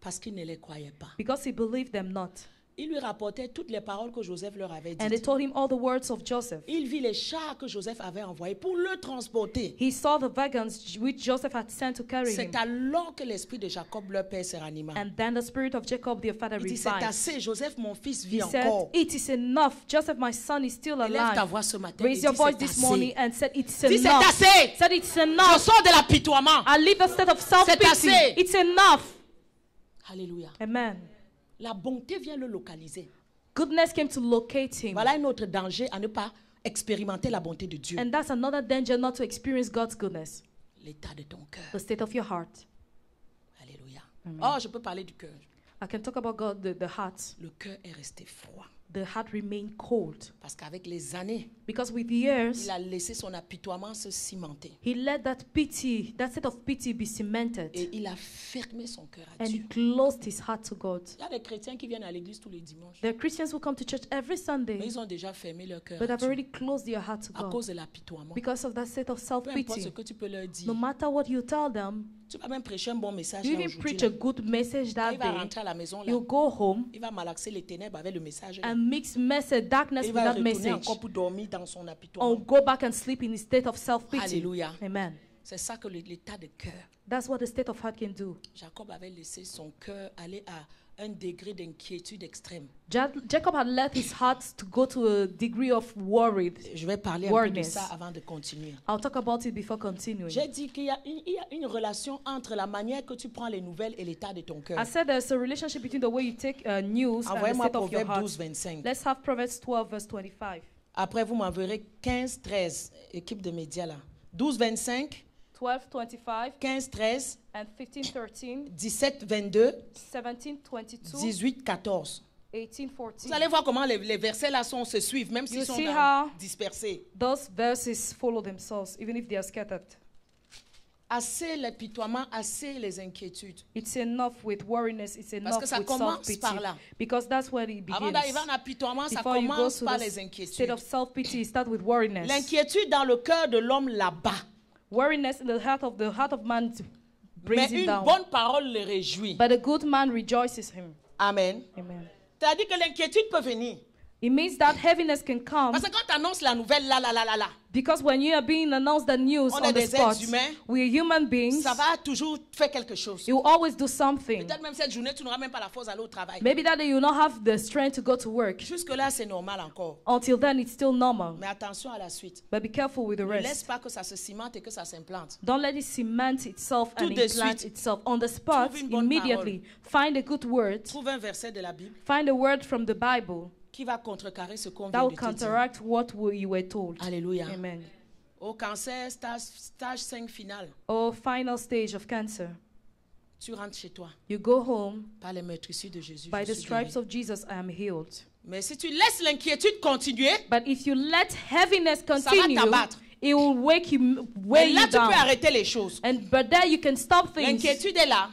parce qu'il ne les croyait pas. because he believed them not. Il lui rapportait toutes les paroles que Joseph leur avait And they dites. told him all the words of Joseph. Il vit les chars que Joseph avait envoyés pour le transporter. He saw the wagons which Joseph had sent to carry him. C'est alors que l'esprit de Jacob, leur père, se ranima. And then the spirit of Jacob, their father, Il dit, c'est revived. assez, Joseph, mon fils, He vit said, encore. it is enough. Joseph, my son, is still Élève ta alive. voix ce matin et Raise dis, your voice c'est this morning assez. and said, it's Dis, c'est enough. assez. Said, it's Je enough. sors de l'apitoiement. I leave the state of self-pity. assez. It's enough. Alléluia. Amen. La bonté vient le localiser. Goodness came to locate him. Voilà un autre danger à ne pas expérimenter la bonté de Dieu. And that's another danger not to experience God's goodness. L'état de ton cœur. The state of your heart. Alléluia. Oh, je peux parler du cœur. I can talk about God, the heart. Le cœur est resté froid. The heart remained cold. Parce qu'avec les années, Because with years, il a laissé son apitoiement se cimenter. he let that state of pity be cemented. Et il a fermé son cœur à And he Dieu. closed his heart to God. Il y a des chrétiens qui viennent à l'église tous les dimanches. There are Christians who come to church every Mais Sunday, ils ont déjà fermé leur cœur but à have Dieu. already closed their heart to À God. cause de l'apitoiement. Because of that state of Peu importe ce self-pity. que tu peux leur dire. No matter what you tell them, Tu vas même prêcher un bon message you là even aujourd'hui. preach là. a good message Quand that il va day, rentrer à la maison, là, you go home il va malaxer les ténèbres avec le message. Là. and mix darkness Il with va that retourner message, encore pour dormir dans son or apitoiement. go back and sleep in a state of self-pity. Alléluia. Amen. C'est ça que l'état de cœur. That's what the state of heart can do. Jacob avait laissé son cœur aller à un degré d'inquiétude extrême. Jacob had let his heart to go to a degree of worry. Je vais parler un peu de Worriness. ça avant de continuer. I'll talk about it before continuing. J'ai dit qu'il y a une relation entre la manière que tu prends les nouvelles et l'état de ton cœur. I said there's a relationship between the way you take news and the Envoyez-moi state of your Proverbe heart. 12, 25. Let's have Proverbs 12, verse 25. Après, vous m'enverrez 15, 13, équipe de médias là. 12, 25, 12, 25, 15, 13, and 15, 13, 17, 22, 17, 22, 18, 14. 18, 14. Vous allez voir comment les versets là se suivent, même s'ils You sont see how- dispersés. Those verses follow themselves, even if they are scattered. Assez l'apitoiement, assez les inquiétudes. It's enough with worriness. It's Parce enough que ça with commence self-pity. par là. Because that's where it Avant begins. d'arriver en apitoiement, ça Before you go commence to par the les state inquiétudes. of self-pity, you start with worriness. L'inquiétude dans le cœur de l'homme là-bas. Worriness in the heart of man brings Mais him une down. bonne parole le réjouit. But a good man rejoices him. Amen. Amen. C'est-à-dire que l'inquiétude peut venir. It means that heaviness can come Parce que quand tu annonces la nouvelle là, because when you are being announced the news On on est the des spot, êtres humains. we're human beings. ça va toujours faire quelque chose. You will always do something. Peut-être même cette journée, tu n'auras même pas la force d'aller au travail. Maybe that day you will not have the strength to go to work. Jusque-là, c'est normal encore. Until then, it's still normal. Mais attention à la suite. But be careful with the Ne laisse rest. pas que ça se cimente et que ça s'implante. Don't let it cement itself Tout and de implant suite. itself. On the spot, Trouve une bonne immediately, find a good word. Trouve un verset de la Bible Find a word from the Bible qui va contrecarrer ce qu'on that vient will de te dire. counteract what you were told. Alléluia. Amen. Au cancer, stage 5 final, Or final stage of cancer. tu rentres chez toi. You go home. Par les meurtrissures de Jésus. By je the suis stripes guéri. of Jesus, I am healed. Mais si tu laisses l'inquiétude continuer, But if you let heaviness va continue, t'abattre. it will weigh mais là, you tu peux down. arrêter les choses. But there you can stop things. L'inquiétude est là.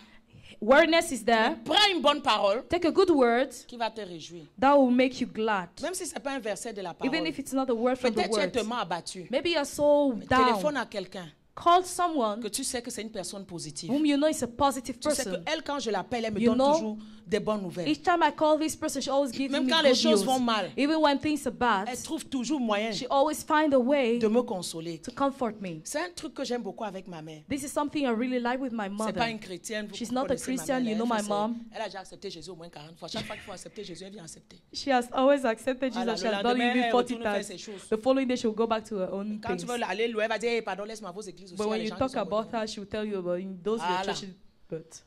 Worriness is there. Prends une bonne parole Take a good word qui va te réjouir. that will make you glad. Même si ce n'est pas un verset de la parole. Even if it's not a word from the Peut-être tu es word. tellement abattu. Maybe you're so Téléphone down. à quelqu'un Call someone que tu sais que c'est une personne positive. whom you know is a positive Tu sais person. qu'elle, quand je l'appelle, elle me You donne know, toujours des bonnes nouvelles. Each time I call this person, she always gives Même me quand les good choses news. vont mal, Even when things are bad, elle trouve toujours moyen she always finds a way de me consoler. to comfort me. C'est un truc que j'aime beaucoup avec ma mère. This is something I really like with my C'est pas mother. une chrétienne. Vous She's not a connaissez ma Christian, mère, you elle know fait my ses- mom. Elle a déjà accepté Jésus au moins 40 fois. Chaque fois qu'il faut accepter Jésus, elle vient accepter. She has always accepted Jesus. Voilà, She le has done it lendemain, even elle 40 retourne faire times. ses choses. The following day, she will go back to her own Quand things. tu veux aller loin, elle va dire, hey, pardon, laisse-moi vos églises aussi. But il y a when des you gens qui talk sont about mauvais. her, she will tell you about in those your Voilà. churches. But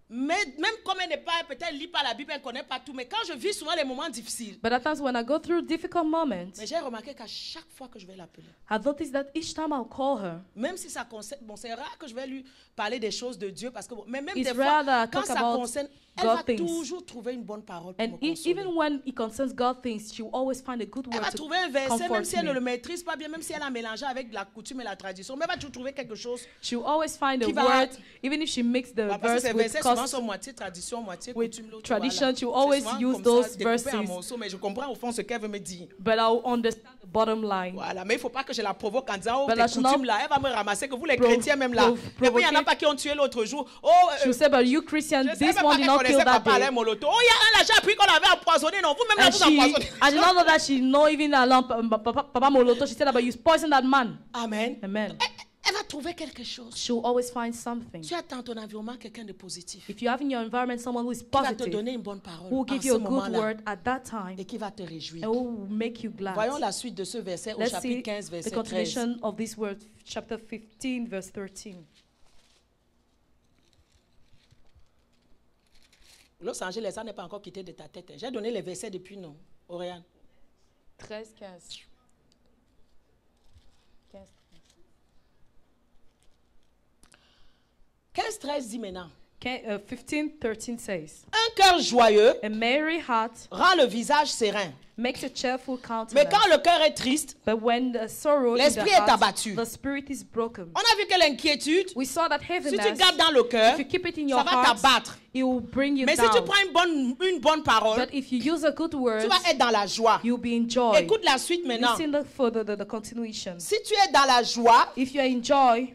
Mais même comme elle n'est pas, peut-être elle lit pas la Bible, elle ne connaît pas tout. Mais quand je vis souvent les moments difficiles, at times when I go through difficult moments, mais j'ai remarqué qu'à chaque fois que je vais l'appeler, I've noticed that each time I'll call her, même si ça concerne, bon, c'est rare que je vais lui parler des choses de Dieu parce que, bon, mais même It's des fois, rare that I quand talk ça about concerne, elle God va things. toujours trouver une bonne parole pour and me consoler. even when it concerns God things, she will always find a good Elle va word to trouver un verset, même comfort si elle ne me. le maîtrise pas bien, même si elle a mélangé avec la coutume et la tradition, mais elle va toujours trouver quelque chose. She will always find a Qui va- word, even if she mixes the Parce que verse ces with versets souvent custom. sont moitié tradition, moitié with coutume. l'autre, tradition, voilà. she will C'est always souvent use comme those ça, découpé en verses. morceaux, mais je comprends au fond ce qu'elle veut me dire. But I'll understand the bottom line. Voilà, mais il ne faut pas que je la provoque en disant, oh, But tes I should not coutumes là, elle va me ramasser, que vous les prov- chrétiens même là. prov- Et puis il y en a provoquer. pas qui ont tué l'autre jour. Oh, She will say, but you Christians, je sais this même one pas did qu'elle not connaissait kill that Papa Alain day. Moloto. Oh, il y a un, j'ai appris qu'on l'avait empoisonné, non, vous-même là, And vous she, empoisonnez. I did not know that she know even Papa Moloto. She said, but you poisoned that man. Amen. Amen. Elle va trouver quelque chose. She will always find something. Tu as dans ton environnement quelqu'un de positif. If you have in your environment someone who is Qui va te positive, donner une bonne parole who will en give ce you a good moment-là word at that time, et qui va te réjouir. and who will make you glad. Voyons la suite de ce verset au Let's chapitre see 15, the verset 13. continuation of this word, chapter 15, verse 13. Los Angeles, ça n'est pas encore quitté de ta tête. J'ai donné les versets depuis, non, Oriane. 13, 15. 15, 13 dit maintenant. 15, 13 says, Un cœur joyeux a merry heart rend le visage serein. makes a cheerful Mais countenance. quand le cœur est triste, But when the sorrow in the l'esprit est heart, abattu. the spirit is broken. On a vu que l'inquiétude, We saw that si tu heaviness, gardes dans le cœur, if you keep it in ça your va heart, t'abattre. it will bring you Mais si down. tu prends une bonne parole, But if you use a good word, tu vas être dans la joie. you'll be in joy. Écoute la suite maintenant. Listen for the continuation. Si tu es dans la joie, If you are in joy,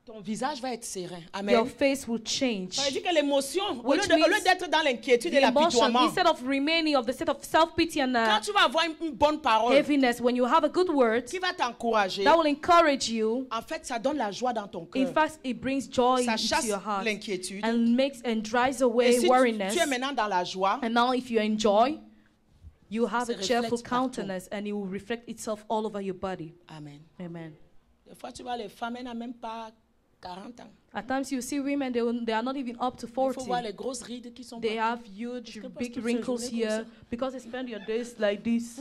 ton visage va être serein. your Amen. face will change. Ça veut dire que l'émotion, au Which lieu means d'être dans l'inquiétude et The emotion, l'apitoiement, instead of remaining of the state of self-pity and quand tu vas avoir une bonne parole heaviness, when you have a good word, qui va t'encourager, that will encourage you. en fait, ça donne la joie dans ton In cœur. fact, it brings joy Ça into chasse your heart l'inquiétude. and drives Et away si worriness. tu es maintenant dans la joie, And now, if you enjoy, you have Ça a cheerful reflète partout. countenance, and it will reflect itself all over your body. Amen. Amen. Des fois, tu vois, les femmes, elles n'ont même pas 40 ans. At times, you see women; they are not even up to Il faut 40. voir les grosses rides qui sont They partout. have huge, Parce que big toutes ces wrinkles journées comme here because they spend your days like this.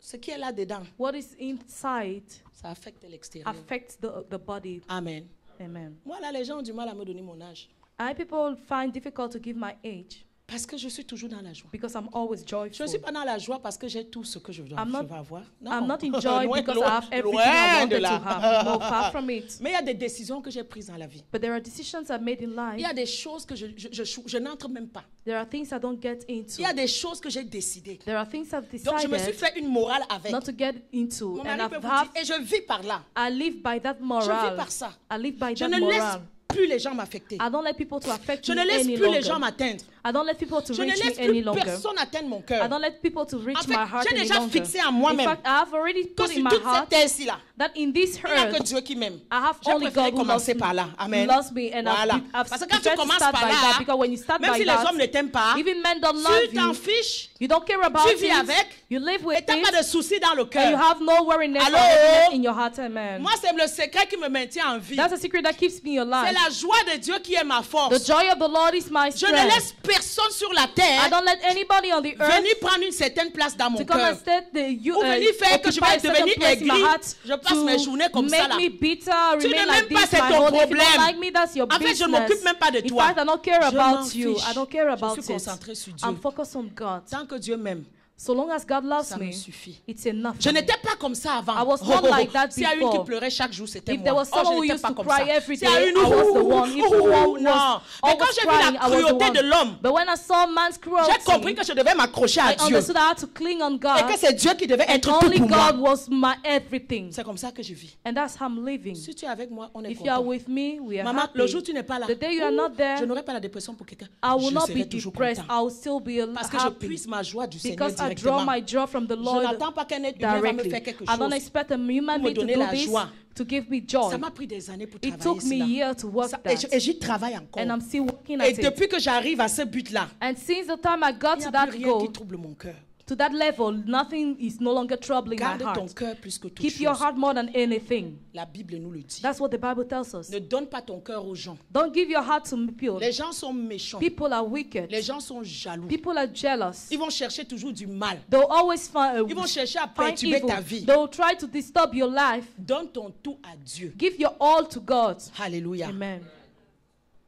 Ce qui est là-dedans, What is inside ça affecte l'extérieur. affects the body. Amen. Amen. Moi, là, les gens ont du mal à me donner mon âge. People find difficult to give my age Parce que je suis toujours dans la joie. Because I'm always joyful. Je ne suis pas dans la joie parce que j'ai tout ce que je veux avoir. Non. I'm not in joy Loin, because I have everything I loin de wanted là. to have. No, far from it. Mais il y a des décisions que j'ai prises dans la vie. But there are decisions I made in Il y life. a des choses que je n'entre même pas. There are things I don't get Il into. y a des choses que j'ai décidées. There are things I've Donc je me suis decided fait une morale avec. not to get into. Mon And mari peut I've vous have, dire, et je vis par là. I live by that Je vis moral. par ça. I live by Je that ne laisse moral. plus les gens m'affecter. I don't let people to affect Je me ne laisse any plus les gens longer. m'atteindre. I don't let people to Je ne reach laisse me any plus longer. personne atteindre mon I cœur. don't let people to reach En fait, my heart j'ai any déjà longer. fixé en In moi-même fact, I have already que put in sur my toute heart cette terre-ci-là, that in this il n'y a que earth, Dieu qui m'aime. I have J'ai only préféré God who commencer loves par là. Amen. loves me, and Voilà. I've Parce que quand tu preferred to commences start par by là, that, because when you start même by si les hommes ne that, t'aiment pas, even men don't tu love t'en you. fiches, You don't care about tu vis it. avec, You live et with tu n'as pas it, de soucis dans le and you cœur. have no worriness or Allô? heaviness in your heart. Amen. Moi, c'est le secret qui me maintient en vie. That's a secret that keeps me C'est alive. la joie de Dieu qui est ma The force. joy of the Lord is my Je ne strength. laisse personne sur la I terre don't let anybody on the earth venir prendre une certaine place dans mon to come cœur. and set the Ou venir faire que je occupy vais a certain devenir place in my aigri. heart Je passe mes journées to comme ça, make là. me bitter, Tu remain ne like m'aimes pas, this c'est my ton whole life. If you problème. don't like me, that's your En fait, je ne business. m'occupe même pas de In toi. fact, I don't care Je m'en about you. fiche. I don't care Je about suis it. concentrée sur Dieu. I'm focused on God. Tant que Dieu m'aime, So long as God loves ça me, me suffit. it's enough. Je for me. n'étais pas comme ça avant. I was not like that S'il y a une before. qui pleurait chaque jour, c'était If there moi. was someone who je n'étais used pas to comme cry ça. every S'il y a day, une I was the one. If one non. was Mais quand always j'ai vu crying, la I was the cruauté de one. l'homme, But when I saw man's j'ai compris cruelty, que je devais m'accrocher à I Dieu. understood I had to cling on Et God. que c'est Dieu qui devait And être tout only pour moi. God was my everything. C'est comme ça que je vis. And that's how I'm living. Si tu es avec moi, on est If you are content. with me, we are Maman, happy. le jour où tu n'es pas là, The day you are not je there, n'aurai pas la dépression pour quelqu'un. I will Je not be serai toujours depressed. content. I will still be Parce que je happy. puise ma joie du Seigneur Because I draw directement. my joy from the Je Lord n'attends pas qu'un être humain va me directly. faire quelque I don't chose. expect a human pour me being to donner do la this joie. to give me joy. Ça m'a pris des années pour It travailler took me cela. years to work Ça- that. et j'y travaille encore. And I'm still working Et at it. depuis que j'arrive à ce but-là, And since the time I got il n'y to a that plus rien qui goal, trouble mon cœur. to that level, nothing is no longer troubling my Garde ton heart. cœur plus que toute Keep your chose. heart more than anything. La Bible nous le dit. That's what the Bible tells us. Ne donne pas ton cœur aux gens. Don't give your heart to people. Les gens sont méchants. People are wicked. Les gens sont jaloux. People are jealous. Ils vont chercher toujours du mal. They'll always Ils vont chercher à find perturber evil. ta vie. They'll try to disturb your life. Donne ton tout à Dieu. Give your all to God. Alléluia. Amen.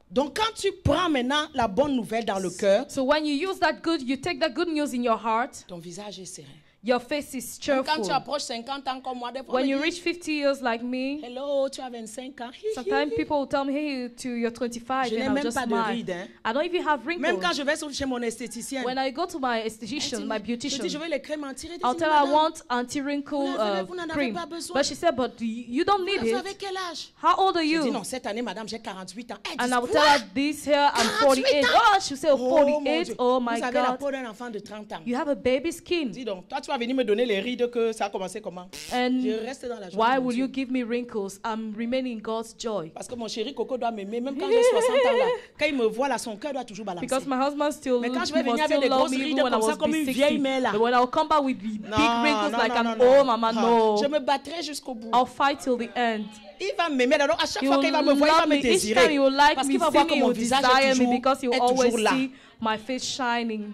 Donc quand tu prends maintenant la bonne nouvelle dans le cœur, So when you use that good, you take that good news in your heart, ton visage est serein. your face is Quand tu cheerful. approches 50 ans comme moi, des fois, When on you me dit, reach 50 years like me, hello, tu as 25 ans. sometimes people will tell me, hey, you're 25, Je n'ai and I'll même just pas de smile. rides, hein. I don't even have Même quand wrinkles. je vais chez mon esthéticienne, When I go to my esthetician, my je beautician, dis, je veux les crèmes anti-rides. I'll Elle dit, tell her I madame, want anti-wrinkle vous n'en avez cream. pas besoin. But she said, but you don't need vous avez it. quel âge? How old are Je dis, you? non, cette année, madame, j'ai 48 ans. Elle And dit, I will quoi? tell her this here, I'm 48 48. ans? Oh, she'll say, oh, Oh, mon 48. Dieu. Oh my Vous avez la God. peau d'un enfant de 30 ans. You have a baby skin. Dis donc, toi, tu vas venir me donner les rides que ça a commencé comment? And Je reste dans la joie. why de mon will Dieu. you give me wrinkles? I'm remaining in God's joy. Parce que mon chéri Coco doit m'aimer, même quand j'ai 60 ans là. Quand il me voit là, son cœur doit toujours balancer. Because my husband still, Mais quand je vais he must venir avec still des love grosses me rides even when I comme ça, was comme une be vieille 60. mère là. But when I'll come back with the big wrinkles like an non. old mama, Ah, no. Je me battrai jusqu'au bout. I'll fight till the end. Il va m'aimer. Alors à chaque He fois will qu'il va me voir, il va love me me. Each time désirer. he will like Parce me, qu'il va see voir me, que he mon will visage desire est me toujours, because he will est always toujours là. see my face shining.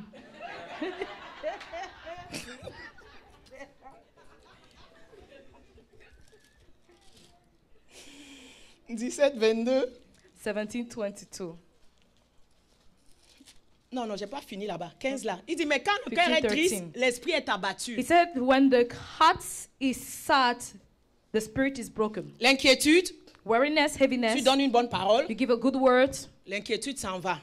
17-22. 17:22. Non, j'ai pas fini là-bas. 15 là. Il dit, mais quand le 15, cœur est triste, 13. l'esprit est abattu. He said, when the heart is sad, the spirit is broken. L'inquiétude, Weariness, tu heaviness, donnes une bonne parole, you give a good word, l'inquiétude s'en va.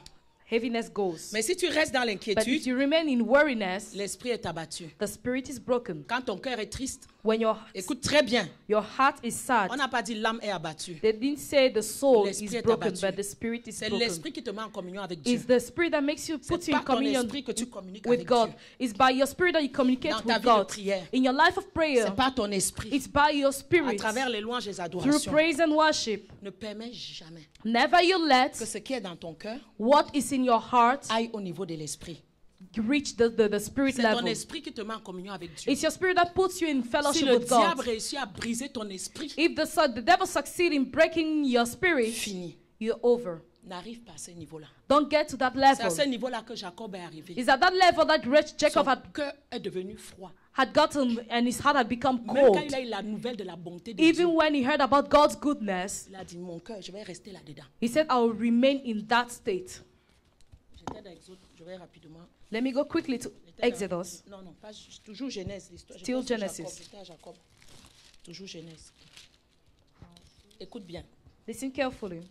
heaviness goes. Mais si tu restes dans But l'inquiétude, if you remain in weariness, l'esprit est abattu. the spirit is broken. Quand ton cœur est triste, When écoute très bien. your heart is sad, On n'a pas dit l'âme est abattue. they didn't say the soul L'esprit is est broken, abattu. but the spirit is C'est broken. l'esprit qui te met en communion avec Dieu. It's the spirit that makes you, C'est puts you in par ton communion esprit que tu communiques with avec God. Dieu. It's by your spirit that you communicate Dans ta with vie de God. prière. In your life of prayer, C'est par ton esprit. it's by your À spirit. travers les louanges et les Through adorations. praise and worship. Ne permets jamais Never you let que ce qui est dans ton cœur what is in your heart aille au niveau de l'esprit. reach the spirit C'est ton level. esprit qui te met en communion avec Dieu. It's your spirit that puts you in Si fellowship le with God. diable réussit à briser ton esprit, If the devil succeeds in breaking your spirit, fini. you're over. N'arrive pas à ce niveau-là. Don't get to that C'est à level. ce niveau-là que Jacob est arrivé. It's at that level that Jacob Son cœur est devenu froid. had gotten and his heart had become Même quand cold. il a eu la nouvelle de la bonté de Even Dieu, when he heard about God's goodness, il a dit, mon cœur, je vais rester là-dedans. he said, I will remain in that state. Je J'étais dans Exode, je vais rapidement. Let me go quickly to Exodus. Non, pas toujours Genèse, l'histoire. Still Genesis. Jacob. Toujours Genèse. Écoute bien. Listen carefully.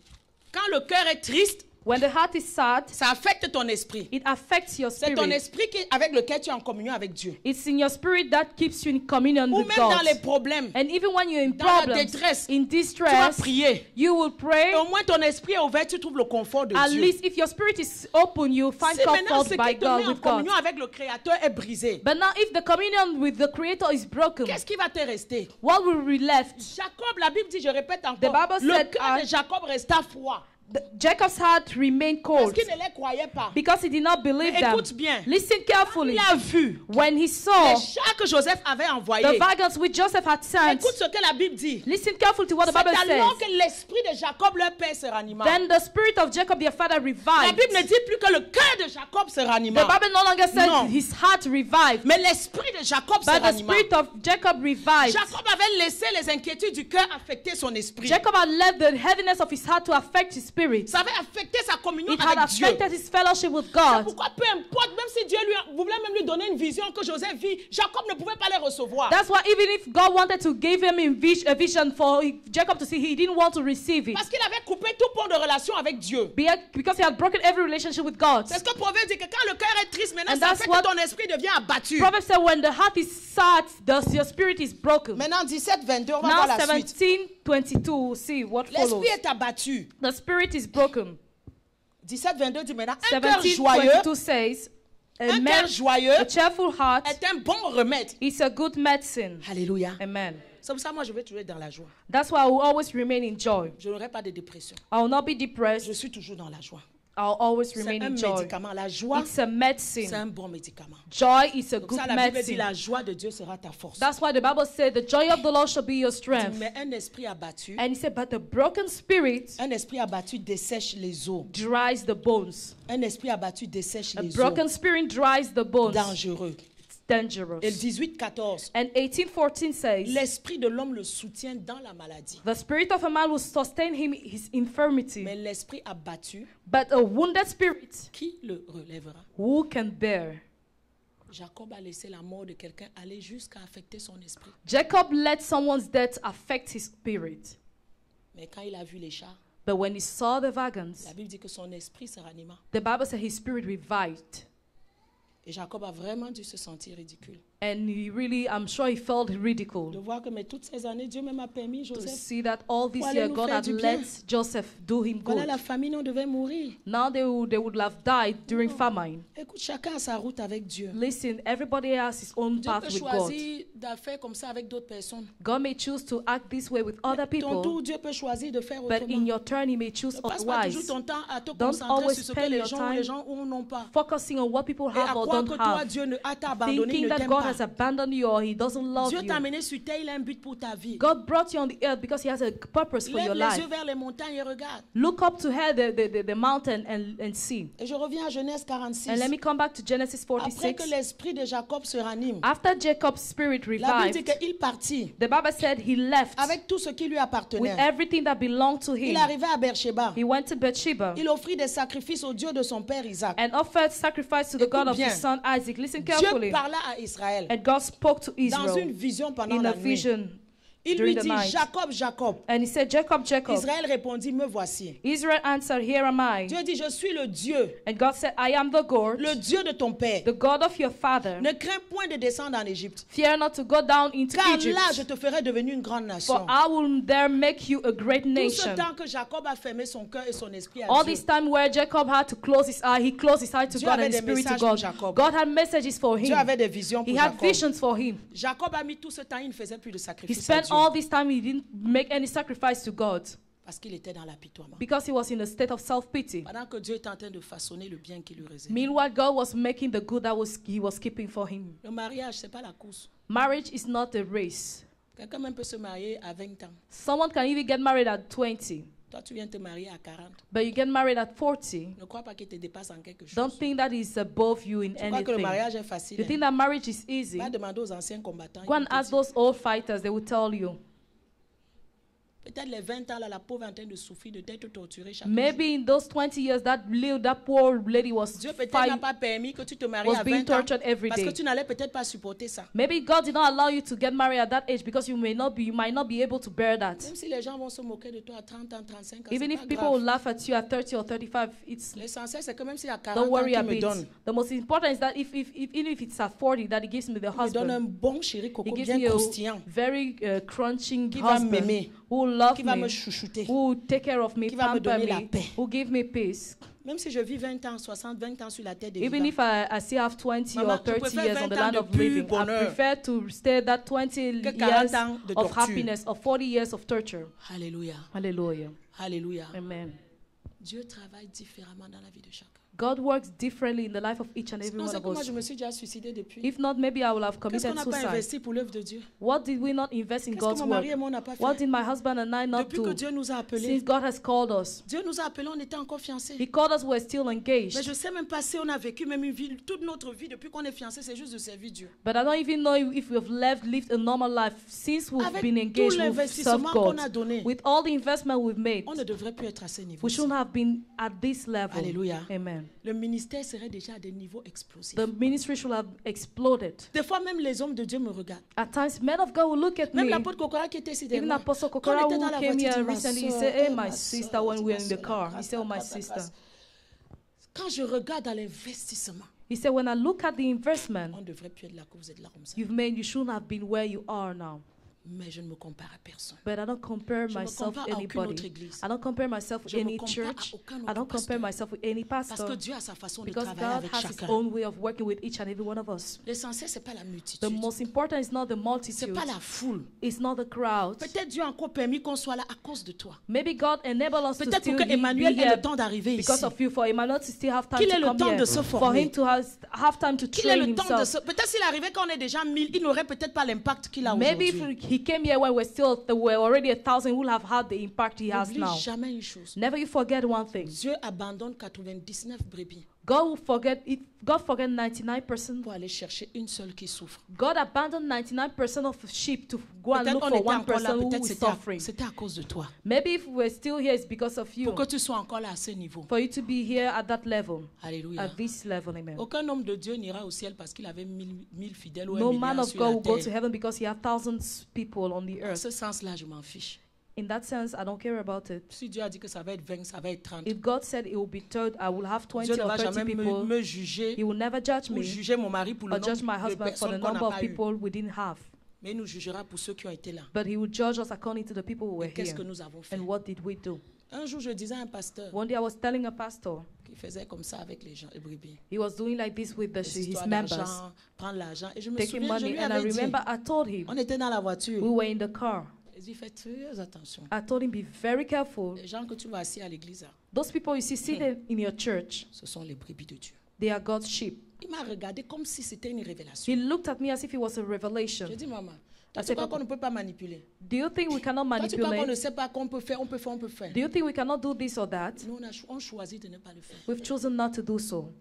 Quand le cœur est triste, when the heart is sad, ça affecte ton esprit. It affects your C'est ton spirit. esprit avec lequel tu es en communion avec Dieu. It's in your spirit that keeps you in communion Ou with même God. dans les problèmes, And even when you're in dans la problems, détresse, in tu vas distress, prier. you will pray. Et au moins ton esprit est ouvert, tu trouves le confort de At Dieu. least if your spirit is open, you find Si maintenant comfort ce by qui te met God en with God. communion avec le Créateur est brisé, But now if the communion with the Creator is broken, qu'est-ce qui va te rester? what will be left? Jacob, la Bible dit, je répète encore, Bible le said, cœur de Jacob resta froid. Jacob's heart remained Parce cold qu'il ne les croyait pas. because he did not believe Mais them. écoute bien. Listen carefully. Il a vu When he les saw chars que Joseph avait envoyés. the wagons which Joseph had sent, Écoute ce que la Bible dit. listen carefully to what the C'est Bible alors says. que l'esprit de Jacob, leur père, se ranima. Then the spirit of Jacob, their father, La revived. Bible ne dit plus que le cœur de Jacob se The ranima. Bible no longer says Non. his heart revived, Mais l'esprit de Jacob se but the ranima. spirit of Jacob revived. Jacob avait laissé les inquiétudes du cœur affecter son esprit. Jacob had let the heaviness of his heart to affect his spirit. Ça avait affecté sa communion It had avec Dieu. affected his fellowship with C'est God. pourquoi peu importe, même si Dieu voulait même lui donner une vision que Joseph vit, Jacob ne pouvait pas les recevoir. That's why even if God wanted to give him a vision for Jacob to see, he didn't want to receive it. Parce qu'il avait coupé tout pont de relation avec Dieu. Because he had broken every relationship with God. C'est ce que Proverbe dit, que quand le cœur est triste, maintenant And ça that's fait what- que ton esprit devient abattu. Proverbs said when the heart is sad, your spirit is broken. Maintenant 17-22, on va Now voir la suite. 17:22, we'll see what follows. L'esprit est abattu. The spirit is broken. 17-22 dit maintenant, un cœur joyeux, 17:22 says, un cœur joyeux a cheerful heart est un bon remède. is a good medicine. Alléluia. Amen. C'est pour ça que moi je vais toujours être dans la joie. That's why I will always remain in joy. Je n'aurai pas de dépression. I will not be Je depressed. suis toujours dans la joie. I'll always C'est remain un in joy. médicament. La joie, It's a c'est medicine. un bon médicament. Joy is a Donc good ça, la Bible dit, medicine. la joie de Dieu sera ta force. That's why the Bible said, the joy of the Lord shall be your strength. Mais un esprit abattu, And he said, but the broken spirit un esprit abattu dessèche les os. dries the bones. Un esprit abattu dessèche A les broken os. spirit dries the bones. Dangereux. It's dangerous. Et le 18-14, And 18:14 says, l'esprit de l'homme le soutient dans la maladie. the spirit of a man will sustain him his infirmity, Mais l'esprit abattu, but a wounded spirit, qui le relèvera? who can bear? Jacob a laissé la mort de quelqu'un aller jusqu'à affecter son esprit. Jacob let someone's death affect his spirit. Mais quand il a vu les chars, But when he saw the wagons, la Bible dit que son esprit se ranima. the Bible said his spirit revived. Et Jacob a vraiment dû se sentir ridicule. And he really, I'm sure he felt De ridiculed voir que mais toutes ces années, Dieu même a permis to Joseph. see that all this Pour aller year nous God faire had du bien. let Joseph do him Voilà, good. la famille, on devait mourir. Now they would have died during famine. Écoute, chacun a sa route avec Dieu. Listen, everybody has his own Dieu path peut with God. choisir de faire comme ça avec d'autres personnes. God may choose to act this way with other Ton tour, people, Dieu peut choisir de faire but in autrement. your turn he may choose Ne passe pas toujours otherwise, ton temps à te Don't concentrer always sur ce que spend les your gens time ou les gens ou n'ont pas. focusing on what people Et à have or croire don't que toi, have, Dieu a abandonné, il thinking ne that t'aime God pas. has abandoned you or he doesn't love Dieu t'a you. amené sur terre, il a un but pour ta vie. God brought you on the earth because he has a purpose for Lève your les life. yeux vers les montagnes et regarde. Look up to her, the mountain, and see. Et je reviens à Genèse 46. And let me come back to Genesis Après 46. que l'esprit de Jacob se ranime, After Jacob's spirit la Bible dit revived, qu'il partit the Bible said he left avec tout ce qui lui with appartenait. everything that belonged to Il him. arriva à Beersheba. He went to Bathsheba Il offrit des sacrifices au Dieu de son père Isaac. and offered sacrifice to the God of bien. his son Isaac. Listen Dieu carefully. parla à Israël And God spoke to dans une Israel vision pendant in la a nuit. vision Il lui during the dit, night. Jacob, Jacob. And he said, Jacob, Jacob. Israël répondit, me voici. Israel answered, Here am I. Dieu dit, je suis le Dieu, And God said, I am the God, le Dieu de ton père. the God of your father. Ne crains point de descendre en Égypte, Fear not to go down into car Egypt, là je te ferai devenir une grande for nation. I will there make you a great Tout ce nation. temps que Jacob a fermé son cœur et son esprit à All Dieu, this time where Jacob had to close his eye, he closed his eye to Dieu God avait and his des spirit to messages pour God. Jacob. God had messages for Dieu him. avait des visions pour He had Jacob. visions for him. Jacob a mis tout ce temps, il ne faisait plus de He sacrifice à spent Dieu all this time, he didn't make any sacrifice to God parce qu'il était dans l'apitoiement. because he was in a state of self-pity. Pendant que Dieu était en train de façonner le bien qu'il lui réserve. Meanwhile, God was making the good that he was keeping for him. Le mariage, ce n'est pas la course. Marriage is not a race. Quelqu'un même peut se marier à 20 ans. Someone can even get married at 20, Toi, tu viens te marier à 40. but you get married at 40. Ne crois pas qu'il te dépasse en quelque chose. Don't think that is above you in Tu crois que le anything. mariage est facile. You think that marriage is easy? Va demander aux anciens combattants. Go ils and vont te ask dire. those old fighters, they will tell you. Peut-être les 20 ans, là, la pauvre est en train de souffrir, d'être torturée chaque jour. Maybe in those 20 years, that poor lady was, Dieu peut-être n'a pas permis que tu te maries à being 20 ans tortured every parce que day. tu n'allais peut-être pas supporter ça. Maybe God did not allow you to get married at that age because you might not be able to bear that. Même si les gens vont se moquer de toi à 30 ans, 35 ans, Even c'est if pas people grave. will laugh at you at 30 or 35, it's L'essentiel, c'est que même s'il y a 40 don't ans worry qu'il a me bit. donne, The most important is that even if it's at 40, that He gives me the il me donne un husband. bon chéri He coco gives bien me a croustillant very crunching qui va husband m'aimer, who will love qui va me me, chouchouter. who will take care of me, Qui va me pamper donner la me, paix. who give me peace. Même si je vis 20 ans, 60, 20 ans sur la terre des Even vivants, if I still have 20 Maman, or je 30 préfère years on 20 the ans land de of pur living, I bonheur prefer to stay that 20 que 40 years ans de of torture. happiness or 40 years of torture. Alléluia, Hallelujah. alléluia. Amen. Dieu travaille différemment dans la vie de chacun. God works differently in the life of each and every Non, one c'est of que moi us. je me suis déjà suicidée depuis. If not, maybe I will have Qu'est-ce qu'on committed n'a pas suicide. investi pour l'œuvre de Dieu? What did we not invest in Qu'est-ce God's que mon mari work? et moi on n'a pas What fait? did my husband and I not Depuis que do? Dieu nous a appelés, Since God has called us. Dieu nous a appelés, on était encore fiancés. He called us, we're still Mais engaged. je sais même pas si on a vécu même une vie, toute notre vie depuis qu'on est fiancés, c'est juste de servir Dieu. But I don't even know if we have lived a normal life since we've Avec been tout engaged. We've l'investissement served qu'on God. a donné, With all the investment we've made, on ne devrait plus être à ce niveau. we shouldn't have been at this level. Alléluia. Amen. Le ministère serait déjà à des niveaux explosifs. The ministry should have exploded. Des fois même les hommes de Dieu me regardent. At times, men of God will look at Même me. l'apôtre Kokora qui était ici Even derrière. Apostle Quand Kokora on était who dans la came voiture, here il dit, recently, he Ma said, sœur, hey, my ma sister, sœur, when dit, we ma were in the sœur, car. la He said, oh, my grâce, la sister. grâce. Quand je regarde à l'investissement, He said, when I look at the investment on ne devrait plus être là que vous êtes là comme ça. you've made, you shouldn't have been where you are now. Mais je ne me compare à personne. But I don't compare Je me myself compare to à aucune autre anybody. église. I don't compare myself with Je me any compare church. à aucun I autre don't compare pasteur. myself with any Parce que pastor. Dieu a sa façon de Because travailler God avec has His chacun. own way of working with each and every one of us. L'essentiel, ce n'est pas la The multitude. most important is not the Ce n'est multitude. pas la foule. It's not the crowd. Peut-être Dieu a encore permis qu'on soit là à cause de toi. Maybe God enabled us to Peut-être still pour que be Emmanuel ait here le temps d'arriver because ici. of you, for Emmanuel to still have time Qu'il ait to le come temps here, de se for former. him to have time to Qu'il ait train le temps de himself. se... Peut-être s'il arrivait quand on est déjà 1000, il n'aurait peut-être pas l'impact qu'il a Maybe aujourd'hui. if he came here when we're already 1,000, we'll have had the impact he has N'oublie now. jamais une chose. Never you forget one thing. Dieu abandonne 99 brebis God will forget it. God forget 99%. pour aller chercher une seule qui souffre. God abandoned 99% of sheep to go and Peut-être look on for était one encore là, person who peut-être is c'était suffering. c'était à cause de toi. Maybe if we're still here, it's because of you. Pour que tu sois encore là à ce niveau. For you to be here at that level, Alléluia. at this level, amen. Aucun homme de Dieu n'ira au ciel parce qu'il avait 1000 fidèles ou No 1 man milliard of sur God la will go to terre. heaven because he has thousands people on the En earth. ce sens-là, je m'en fiche. In that sense, I don't care about it. Si Dieu a dit que ça va être 20, ça va être 30. If God said it will be third, I will have 20 Dieu ne or va 30 jamais people. me juger He will never judge ou me juger mon mari pour le or judge my nombre de husband for the personnes qu'on n'a number of pas eu. people we didn't have. Mais il nous jugera pour ceux qui ont été là. But he will judge us according to the people who were Et qu'est-ce here. que nous avons fait? And what did we do? Un jour, je disais à un pasteur One day I was telling a pastor, qui faisait comme ça avec les gens, les brebis. he was doing like this with Les his histoires members, d'argent, prendre l'argent. Et je me taking souviens, je money. lui And I avais dit, remember I told him, on était dans la voiture. we were in the car. Il dit, faites très attention. I told him, be very careful. Les gens que tu vois assis à l'église, là, Those people you see seated in your church, ce sont les brebis de Dieu. they are God's sheep. Il m'a regardé comme si c'était une révélation. He looked at me as if it was a revelation. J'ai dit, maman, toi, tu said, crois qu'on ne peut pas manipuler? Do you think we cannot Toi, tu crois qu'on ne manipulate? sait pas qu'on peut faire, on peut faire, on peut faire. Do you think we cannot do this or that? Nous, on choisit de ne pas le faire. We've chosen not to do so.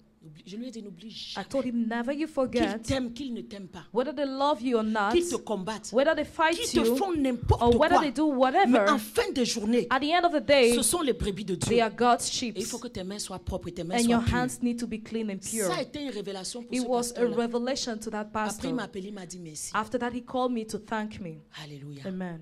Je lui ai dit, n'oublie I jamais told him, never you qu'ils forget, t'aiment, qu'ils ne t'aiment pas, whether they love you or not, qu'ils te combattent, whether they fight qu'ils te you, font n'importe or whether quoi. they do Mais whatever, en fin de journée, at the end of the day, ce sont les brebis de they Dieu. are God's sheep. Et il faut que tes mains soient propres et tes mains And soient your pures. hands need to be clean and pure. Ça a été une révélation pour It ce was a pasteur-là. revelation to that Après, il pastor. m'a appelé, il m'a dit merci. After that, he called me to thank me. Alléluia. Amen.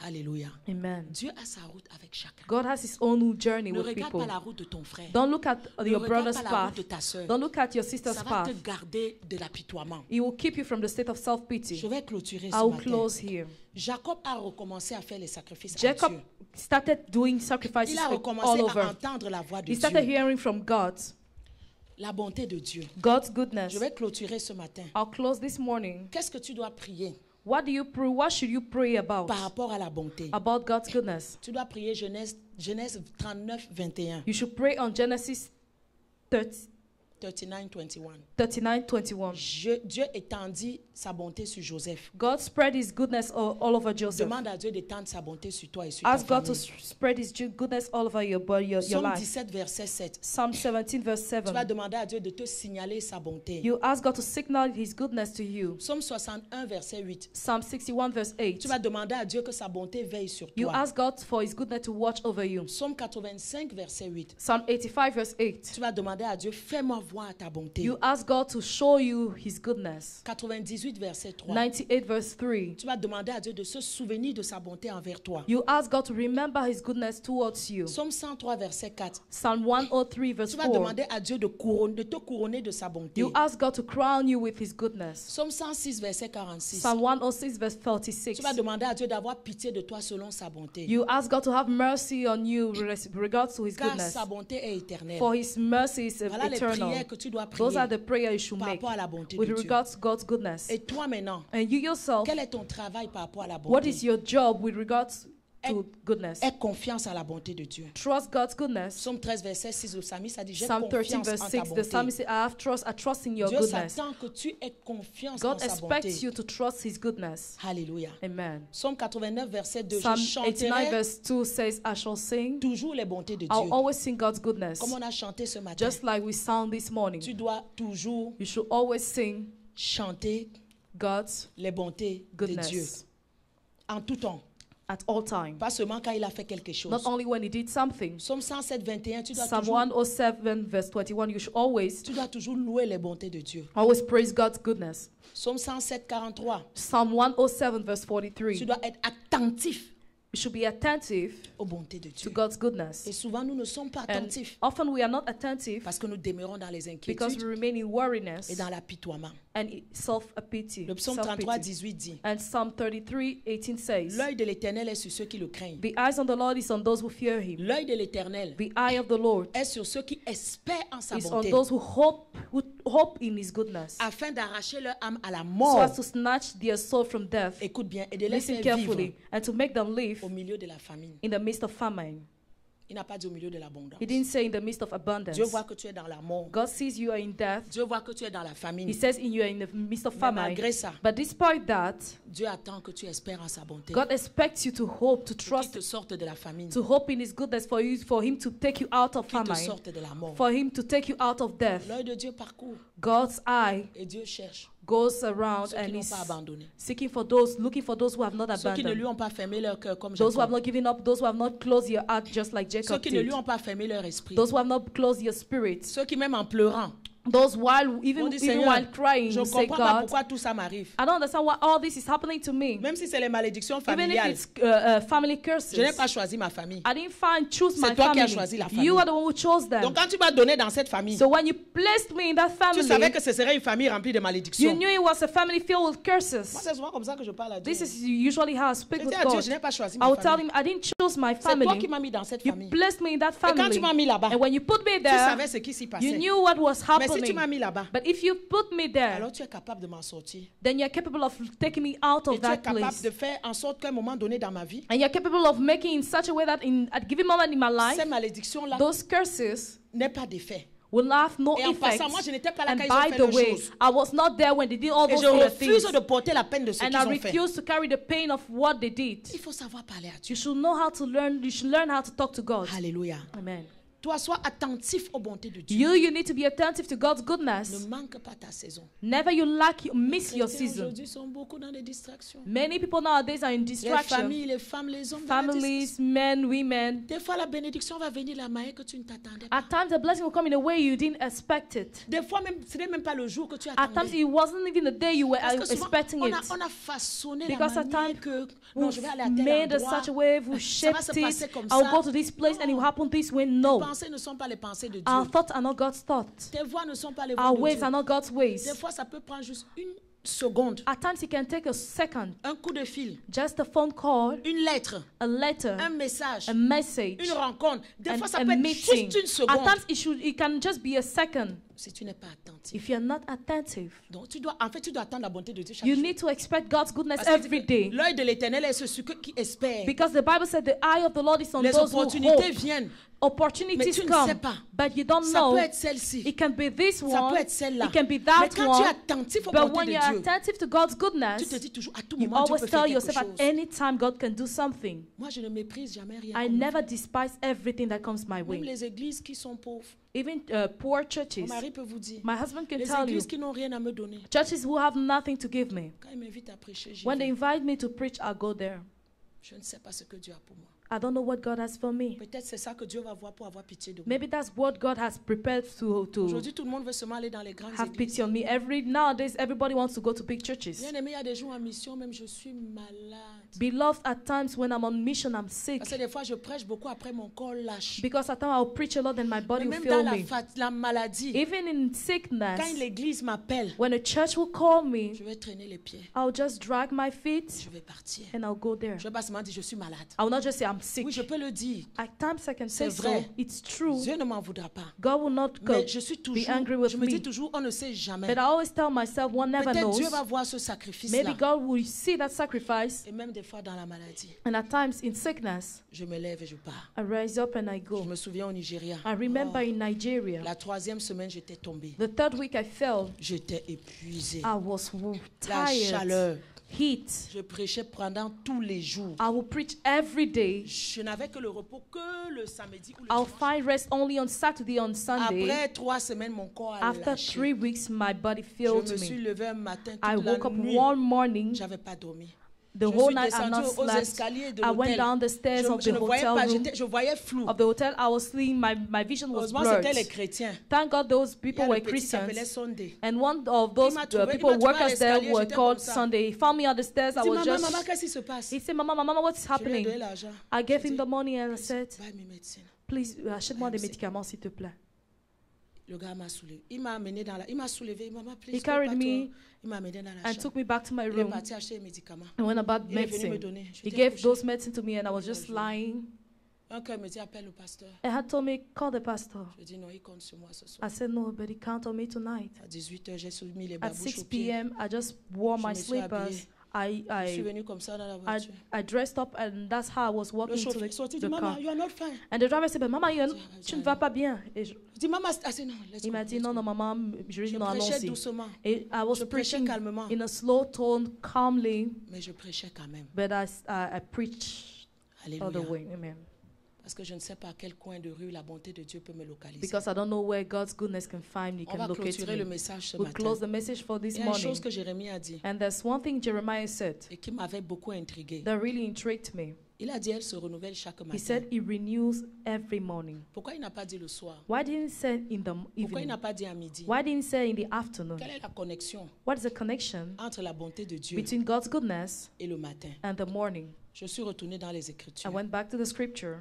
Alléluia. Amen. Dieu a sa route avec chacun. God has his own journey Ne with regarde people. pas la route de ton frère. Don't look at Ne your regarde brother's pas la route path. de ta sœur. Don't look at your sister's Ça va path. te garder de l'apitoiement. It will keep you from the state of Je self-pity. vais clôturer I ce will matin. close here. Jacob a recommencé à faire les sacrifices à Jacob Dieu. started doing sacrifices Il a all recommencé à over. entendre la voix de He started Dieu. hearing from God, La bonté de Dieu. God's goodness. Je vais clôturer ce matin. I'll close this morning. Qu'est-ce que tu dois prier What do you pray? What should you pray about? par rapport à la bonté? About God's goodness. Tu dois prier Genèse 39, 21. You should pray on Genesis 30, 39:21. 39:21. Dieu étendit sa bonté sur Joseph. God spread his goodness all over Joseph. Demande à Dieu d'étendre sa bonté sur toi et sur ta Ask God to famille. spread his goodness all over your body, your Psaume life. 17, verset 7. Psalm 17, verse Tu vas 7. demander à Dieu de te signaler sa bonté. You ask God to signal his goodness to you. Psaume 61, verset 8. Psalm 61, verse 8. Tu vas demander à Dieu que sa bonté veille sur You toi. ask God for his goodness to watch over you. Psaume 85, verset 8. Psalm 85, verse 8. Tu vas demander à Dieu, fais-moi voir ta bonté. You ask God to show you his goodness. 98, verset 3. 98, verse 3. Tu vas demander à Dieu de se souvenir de sa bonté envers toi. You ask God to remember his goodness towards you. Psaume 103, verset 4. Psalm 103, verse Tu vas 4. demander à Dieu de te couronner de sa bonté. You ask God to crown you with his goodness. Psaume 106, verset 46. Psalm 106, verse 46. Tu vas demander à Dieu d'avoir pitié de toi selon sa bonté. You ask God to have mercy on you with regards to his Car goodness. sa bonté est éternelle. For his mercy is Voilà les eternal. prières que tu dois Those prier are the prayers you should par make rapport à la bonté with de Dieu. regards to God's goodness. Et toi maintenant, And you yourself, quel est ton travail par rapport à la what bonté? is your job with regards to goodness? Aie confiance à la bonté de Dieu. Trust God's goodness. Psaume 13, verset 6, le psalmiste a dit, j'ai Psalm 13, confiance verse en ta 6, the bonté. psalmist said, I trust in your Dieu goodness. s'attend que tu aies confiance en God sa expects bonté. you to trust his goodness. Alléluia. Amen. Psaume 89, verset 2, Psalm je 89, chanterai verse 2 says, I shall sing. toujours les bontés de I'll Dieu. always sing God's goodness. Comme on a chanté ce matin, Just like we sang this morning. tu dois toujours You should always sing chanter God's les bontés de Dieu. goodness En tout temps. at all times. Pas seulement quand il a fait quelque chose. Not only when he did something. Psaume 107, 21, tu dois, Psalm toujours, 107, verse 21, you should toujours louer les bontés de Dieu. always praise God's goodness. Psaume 107, 43, Psalm 107, verse tu 43, dois être attentif we should be attentive aux bontés de to Dieu. God's goodness. Et souvent, nous ne sommes pas And attentifs often we are not attentive parce que nous demeurons dans les because we inquiétudes remain in worriness et dans l'apitoiement. and self-pity. Le psaume 33, 18 dit, And Psalm 33, 18 says, l'œil de l'Éternel est sur ceux qui le craignent. the eyes of the Lord is on those who fear him. L'œil de l'Éternel The eye of the Lord est sur ceux qui espèrent en sa is on bonté those who hope in his goodness, afin d'arracher leur âme à la so mort. as to snatch their soul from death. Écoute bien, et de les Listen faire carefully, vivre and to make them live au milieu de la famine. in the midst of famine. Il n'a pas dit au milieu de l'abondance. He didn't say in the midst of abundance. Dieu voit que tu es dans la mort. God sees you are in death. Dieu voit que tu es dans la famine. He says you are in the midst of Mais famine. malgré ça, But despite that, Dieu attend que tu espères en sa bonté. God expects you to hope, to Qu'il trust, te sorte de la famine. to hope in his goodness for you, for him to take you out of Qu'il te famine, sorte de la mort. for him to take you out of death. L'œil de Dieu parcourt God's eye et Dieu cherche goes around ceux qui and n'ont is pas abandonné. seeking for those, looking for those who have not Ceux qui ne lui abandoned, ont pas fermé leur cœur comme those who have Jacob. not given up, those who have not closed your heart just like Ceux Jacob qui ne lui did, ont pas fermé leur esprit. those who have not closed your spirit, Ceux qui même en pleurant, those while on even dit even Seigneur, while crying, je ne say comprends pas God, pourquoi tout ça m'arrive. I don't understand why all this is happening to me. Même si c'est les malédictions Even if familiales, it's family curses. je n'ai pas choisi ma famille. I didn't choose C'est my toi qui as family. choisi la famille. You are the one who chose them. Donc quand tu m'as donné dans cette famille, So when you placed me in that tu family, savais que ce serait une famille remplie de you malédictions. knew it was a family filled with Moi, curses. c'est souvent comme ça que je parle à Dieu. This is usually how I speak Je with dis à Dieu, God. je n'ai pas choisi I ma will tell famille. him, I didn't choose my C'est toi qui family. m'as mis dans cette You famille. placed me in that Et quand family. tu m'as mis là-bas, And when you put me tu there, savais ce qui s'y you passait. knew what was Mais si tu m'as happening. mis là-bas, But if you put me there, alors tu es capable de m'en sortir. then you're capable of taking me out Et of tu es that capable place. de faire en sorte qu'à un moment donné dans ma vie, And you're capable of making in such a way that at given moment in my life, ces malédictions-là those curses n'aient pas d'effet. will have no Et en effect. passant, moi, je n'étais pas là And quand ils ont by fait the leurs way, choses. I was not there when they did all Et those je other refuse things. de porter la peine de ce And qu'ils I ont fait. refuse to carry the pain of what they did. Il faut savoir parler à You Dieu. should know how to learn. You should learn how to talk to God. Alléluia. Amen. Toi, sois attentif aux bontés de Dieu. You need to be attentive to God's Ne goodness. manque pas ta saison. Never miss Les your chrétiens season. aujourd'hui sont beaucoup dans des distractions. Many people nowadays are in Les distraction. familles, les femmes, les hommes. dans la Families, distraction. men, women. Des fois, la bénédiction va venir de la manière que tu ne t'attendais pas. At times, the blessing will come in a way you didn't expect it. Des fois, même, ce n'est même pas le jour que tu At times, attendais. it wasn't even the day you were Parce que souvent, expecting it. on a façonné Because la at manière times, que non, je vais aller à tel made endroit. such a way, we Ça va shaped se passer it. comme I'll ça. go to this place and it will Non. happen this way. Tes No. pensées ne sont pas les pensées de Dieu. Our thoughts are not God's thoughts. Tes voix ne sont pas les voix Our de ways Dieu. are not God's ways. Des fois, ça peut prendre juste une seconde, At times, it can take a second, un coup de fil, just a phone call, une lettre, a letter, un message, a message, une rencontre. Des fois, ça a peut être meeting. juste une At seconde. times, it can just be a second. si tu n'es pas attentif. If you're not attentive, Donc, tu dois attendre la bonté de Dieu chaque you jour. need to expect God's goodness Parce que every day. l'œil de l'Éternel est sur ceux qui espèrent. Because the Bible said the eye of the Lord is on Les those who opportunités hope. viennent. Opportunities Mais tu ne sais come, pas. but you don't Ça know. peut être celle-ci. It can be this Ça one. peut être celle-là. It can be Mais that quand tu es one. attentif aux But bontés when de you're Dieu, attentive to God's tu goodness, te dis toujours à tout you moment Dieu always peut faire tell quelque yourself at chose. any time God can do something. Moi, je ne méprise jamais rien. I qu'on me never fait. despise everything that comes my Même way. les églises qui sont pauvres. Even poor Mon churches. mari peut vous dire. My husband can Les tell you. églises qui n'ont rien à me donner. Churches who have nothing to give me. Quand ils m'invitent à prêcher, j'y When they vais. invite me to preach, I'll go there. Je ne sais pas ce que Dieu a pour moi. I don't know what God has for me. Peut-être c'est ça que Dieu va voir pour avoir pitié de moi. Maybe that's what God has prepared to Aujourd'hui, tout le monde veut seulement aller dans les grandes have églises. pity on me. Nowadays, everybody wants to go to big churches. Bien aimé, il y a des jours en mission, même je suis malade. Beloved, at times when I'm on mission, I'm sick. Parce que des fois, je prêche beaucoup, après mon corps lâche. Because at times I'll preach a lot and my Mais body will même feel dans me. la maladie, Even in quand sickness, l'église m'appelle, when a church will call me, je vais traîner les pieds. I'll just drag my feet Je vais partir. and I'll go there. Je vais pas seulement dire je suis malade. I will not just say I'm sick. Oui, je peux le dire. At times I can say C'est so. vrai. It's true. Dieu ne m'en voudra pas. God will not Mais je suis be toujours, angry with je me dis me. toujours, on ne sait jamais. But I always tell myself one never Peut-être knows. Dieu va voir ce Maybe sacrifice-là. God will see that sacrifice. Et même des fois dans la maladie, And at times in sickness, je me lève et je pars. I rise up and I Je go. me souviens au Nigeria. I remember Oh, in Nigeria, la 3e semaine, j'étais tombée. the third week I fell. J'étais épuisée. I was La chaleur. tired. Heat. Je prêchais pendant tous les jours. I will preach every day. Je n'avais que le repos que le samedi ou le I'll dimanche. find rest only on Saturday, on Sunday. Après 3 semaines, mon corps a After lâché. 3 weeks, my body Je failed me suis me. levée un matin I toute la woke up nuit. one morning. J'avais pas dormi. The Je whole suis night I descendue not aux slept. escaliers de I went l'hôtel. down the stairs of Je the ne voyais hotel pas, room. je voyais flou. Of the hotel, I was seeing my vision was Heureusement, blurred. c'était les chrétiens. Thank God those Il y people a were le petit qui s'appelait Christians. Sunday. And one of those m'a trouvé people, à workers there, l'escalier, were j'étais called comme ça. Sunday. He found me on the stairs. I Il dit, was maman, just, maman, qu'est-ce qui se passe? he said, Mama, what's Je lui ai happening? donné l'argent. I gave J'ai him dit, the money and I said, buy me médecine. please, achète-moi des merci. médicaments, s'il te plaît. Le gars m'a soulevé. Il m'a amené dans la... Il m'a soulevé. Il m'a appelé. He carried me Il m'a amené dans la and chambre. took me back to my Il est room parti acheter les médicaments. and went about Il est venu me medicine. donner. He J'étais gave couchée. those medicine to me and I was just jour. lying. Un cœur me dit, appelle le pasteur. And had told me, call the pastor. Je dis, non, il compte sur moi ce soir. I said, no, but he count on me tonight. À 18h, j'ai soumis les At babouches 6 aux pieds. p.m., I just wore Je my me suis slippers. habillée. Je suis venue comme ça dans la voiture. I dressed up and that's how I was Le walking to chauffeur est sorti, the dit, maman, car. you are not fine. And the driver said, but Mama, tu ne vas pas bien. Et Je dis, maman, ah, c'est non, let's il go, m'a dit, let's non, go. non, maman, je lui ai dit, Je non, prêchais allons-y. doucement, Et I was Je prêchais preaching calmement. in a slow tone, calmly, mais je prêchais quand même. but I preached all the Alléluia. way. Amen. Parce que je ne sais pas à quel coin de rue la bonté de Dieu peut me localiser. Because I don't know where God's goodness can find me, On can va locate clôturer le me. message ce We'll matin. close the message for this Il y a une chose morning. que Jérémie a dit And there's one thing Jeremiah said et qui m'avait beaucoup intrigué. that really intrigued me. Il a dit elle se renouvelle chaque He matin. said he renews every morning. Pourquoi il n'a pas dit le soir? Why didn't he say in the Pourquoi il evening? n'a pas dit à midi? Why didn't he say in the afternoon? Quelle est la connexion What is the connection entre la bonté de Dieu between God's goodness et le matin? and the morning? Je suis retournée dans les I Écritures. went back to the scripture,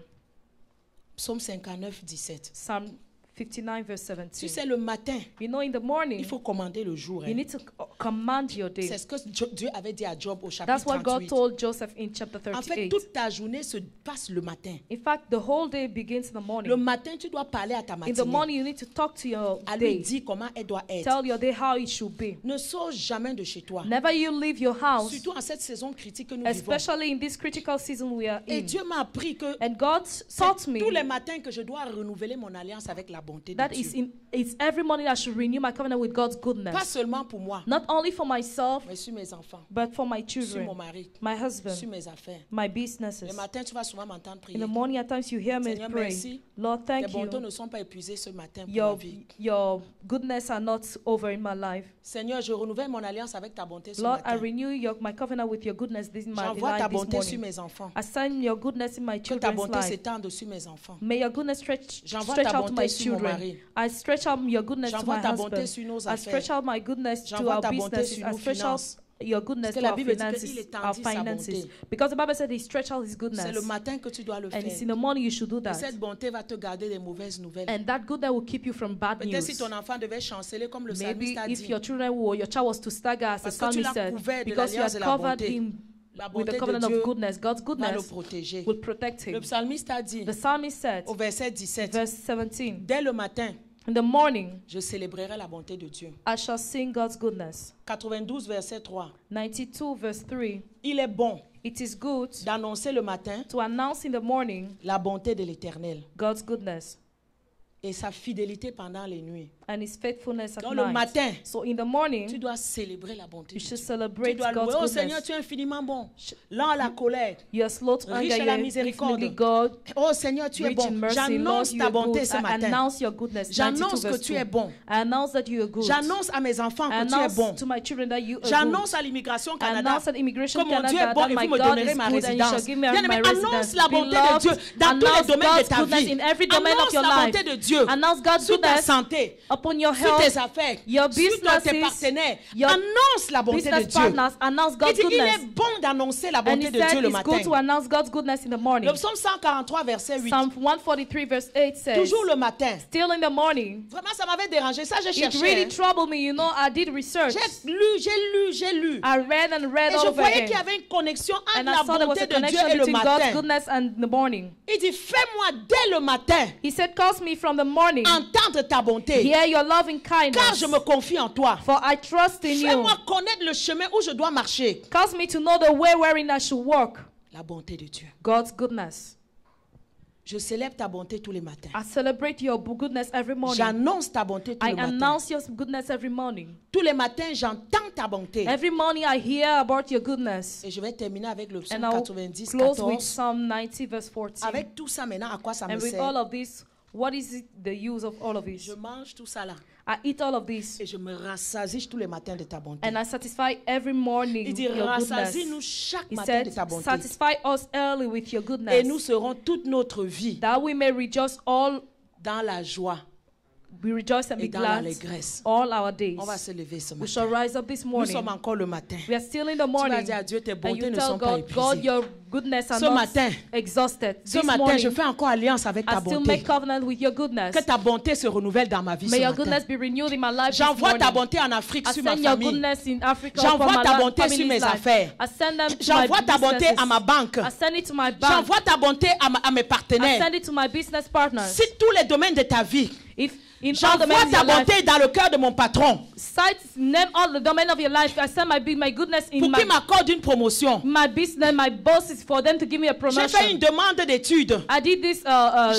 Psaume 59, 17. Psalm 59, verse Tu 17. sais, le matin, You know, in the morning, il faut commander le jour. you hein. need to command your C'est day. ce que Dieu avait dit à Job au chapitre That's what God 38. told Joseph in chapter En fait, 38. toute ta journée se passe le matin. In fact, the whole day begins in the Le morning. matin, tu dois parler à ta In the matinée. morning, you need to talk to your À lui day. dire comment elle doit être. Tell your day how it should be. Ne sors jamais de chez toi. Never you leave your house, Surtout en cette saison critique que nous vivons. especially in this critical season we are Et in. Dieu m'a appris que And God taught c'est me tous les matins que je dois renouveler mon alliance avec la bonté de that Dieu. it's every morning I should renew my covenant with God's Pas goodness. seulement pour moi, Not only for myself, mais sur mes enfants, but for my sur mon children, mari, my sur husband, mes affaires. my businesses. Le matin, tu vas souvent m'entendre prier. In the morning, at times you hear me Seigneur, pray. merci. Lord, Tes thank bontés you. ne sont pas épuisées ce matin pour ma Your, vie. your goodness are not over in my life. Seigneur, je renouvelle mon alliance avec ta bonté ce Lord, I matin. renew my covenant with your goodness this J'envoie ta life this bonté sur morning. mes enfants. I sign your goodness in my Que ta children's bonté life. s'étende sur mes enfants. May your goodness stretch J'envoie out ta to bonté my sur mon children. mari. I stretch out your goodness to J'envoie my ta bonté husband. sur nos I affaires. stretch out my goodness to J'envoie our ta bonté businesses. sur I nos stretch finances. out your goodness Parce que to la our Bible dit qu'il finances. étendit sa bonté. Because the Bible said he stretched out his C'est goodness. le matin que tu dois le And it's in faire. the morning you should do Et that. cette bonté va te garder des mauvaises nouvelles. And that goodness will keep you from bad Peut-être si news. ton enfant devait chanceler comme le Maybe psalmiste a if dit. your child was to stagger, as the Parce que tu psalmist l'as said, couvert de because you l'alliance have de la covered bonté. him La with the bonté covenant de of Dieu goodness, God's va le goodness protéger. will protect Le him. psalmiste a dit The psalmist said, au verset 17, verse 17, dès le matin, in In the morning, je célébrerai la bonté de Dieu. I shall sing God's goodness. 92 verset 3. 92 verse 3. Il est bon It is good d'annoncer le matin to announce in the morning la bonté de l'Éternel God's goodness et sa fidélité pendant les nuits. and his faithfulness at Donc le night. matin, So in the tu morning, dois célébrer la bonté you de should Dieu. Tu celebrate dois louer. God's Oh Seigneur, goodness. tu es infiniment bon. Lent à la colère. You are slow to Riche anger, à la you are miséricorde. infinitely God, Oh Seigneur, tu es rich bon. in mercy. Lord, J'annonce you ta are bonté good. ce I matin. announce your goodness. J'annonce 92 que verse tu 2. es bon. I announce that you are good. J'annonce à mes enfants I que tu es announce bon. to my children that you are good. J'annonce à l'immigration I Canada announce at que Immigration mon Dieu est Canada bon that et my vous me God donnerez is ma good and you shall résidence. give me Bien-aimé, my annonce residence. la bonté de Dieu Beloved, dans tous les announce domaines de God's ta goodness vie. in every domain of Annonce your la life. bonté de Dieu Announce God's sur ta goodness santé, upon your sur tes health, affaires, your sur tes businesses, partenaires. your Annonce la bonté de business Dieu. partners. Announce Il God's dit, il goodness. est bon d'annoncer la And bonté he de said Dieu le it's good to matin. announce God's goodness in the morning. Le psaume 143 verset 8. Psalm 143 verse 8 says, Toujours le matin. still in the morning. Vraiment, ça m'avait dérangé. Ça, j'ai It cherché. really hein. troubled me. You know, I did research. J'ai lu. I read and read Et all je over voyais qu'il y again. avait une connexion entre And I la saw there was bonté a de Dieu connection et le between God's matin. goodness and the morning. Il dit, fais-moi dès le matin He said, cause me from the morning, entendre ta bonté, hear your loving car kindness, je me confie en toi. for I trust in you. Fais-moi connaître le chemin où je dois marcher. Cause me to know the way wherein I should walk. La bonté de Dieu. God's goodness. Je célèbre ta bonté tous les matins. I celebrate your goodness every morning. J'annonce ta bonté tous I les matins. announce your goodness every morning. Tous les matins, j'entends ta bonté. Every morning I hear about your goodness. Et je vais terminer avec le psaume And I'll 90, close with 14. Psalm 90 verse 14. Avec tout ça maintenant, à quoi ça me And with sert? all of this, what is it, the use of all of this? Je mange tout ça là. I eat all of this Et je me rassasie tous les matins de ta bonté. and I satisfy every morning Il dit, your goodness. rassasie-nous chaque He matin de said, ta bonté. satisfy us early with your Et goodness, nous serons toute notre vie that we may rejoice all, dans la joie we rejoice and et be dans glad l'allégresse. all our days. On va se lever ce We matin. shall rise up this Nous morning. sommes encore le matin. We are still in the Tu vas morning. dire à Dieu, tes And bontés you ne tell sont pas God, God, épuisées. your goodness are Ce not matin, exhausted. Ce This matin, morning, je fais encore alliance avec ta I still bonté. make covenant with your goodness. Que ta bonté se renouvelle dans ma vie ce May your matin. goodness be renewed in my life this J'envoie ta morning. bonté en Afrique I sur ma send your famille. goodness in Africa J'envoie upon my ta life, bonté sur family's mes life. affaires. I send them to my J'envoie ta bonté businesses. à ma banque. I send it to my bank. J'envoie ta bonté à mes I partenaires. send it to my business partners. Si tous les domaines de ta vie, If in all the j'envoie domains of ta your life, bonté dans le cœur de mon patron name all the domain of your life. I send my goodness in pour qu'il m'accorde une promotion. my business, my bosses, for them to give me a J'ai fait une promotion. demande d'études. I did this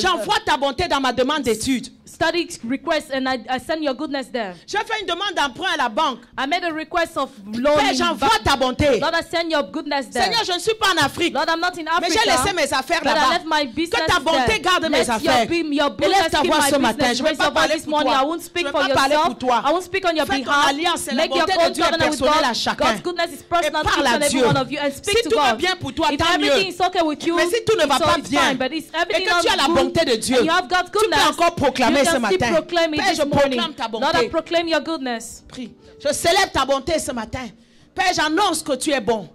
J'envoie ta bonté dans ma demande d'études. study request and I send your goodness there. J'ai fait une demande d'emprunt à la banque. I made a request of loan. Père, in j'envoie bank. ta bonté. Lord, I send your goodness there. Seigneur, je ne suis pas en Afrique, Lord, I'm not in mais Africa. j'ai laissé mes affaires But I là-bas. left my business Que ta bonté there. garde mes Let affaires. your goodness Élève ta keep voix my ce matin. business. Je ne vais Raise pas your voice parler this pour morning. toi. I won't Je speak ne vais for pas parler yourself. pour toi. I won't speak on your Fais ton behalf. alliance. C'est la Make your bonté de own Dieu est covenant with personnelle à God. chacun. God's goodness is personal Et to each parle à and every Dieu. one of you. And speak Si to tout va God. bien pour toi, If tant everything mieux. is okay with you, Mais si tout ne va it's pas all bien, fine. But it's et everything que tu as la good, bonté de Dieu, and you have God's tu peux goodness, encore proclamer you ce can still matin. proclaim it Père, this je morning. proclame ta Lord, I bonté. proclaim your goodness. Prie. Je célèbre ta bonté ce matin. Père, j'annonce que tu es bon.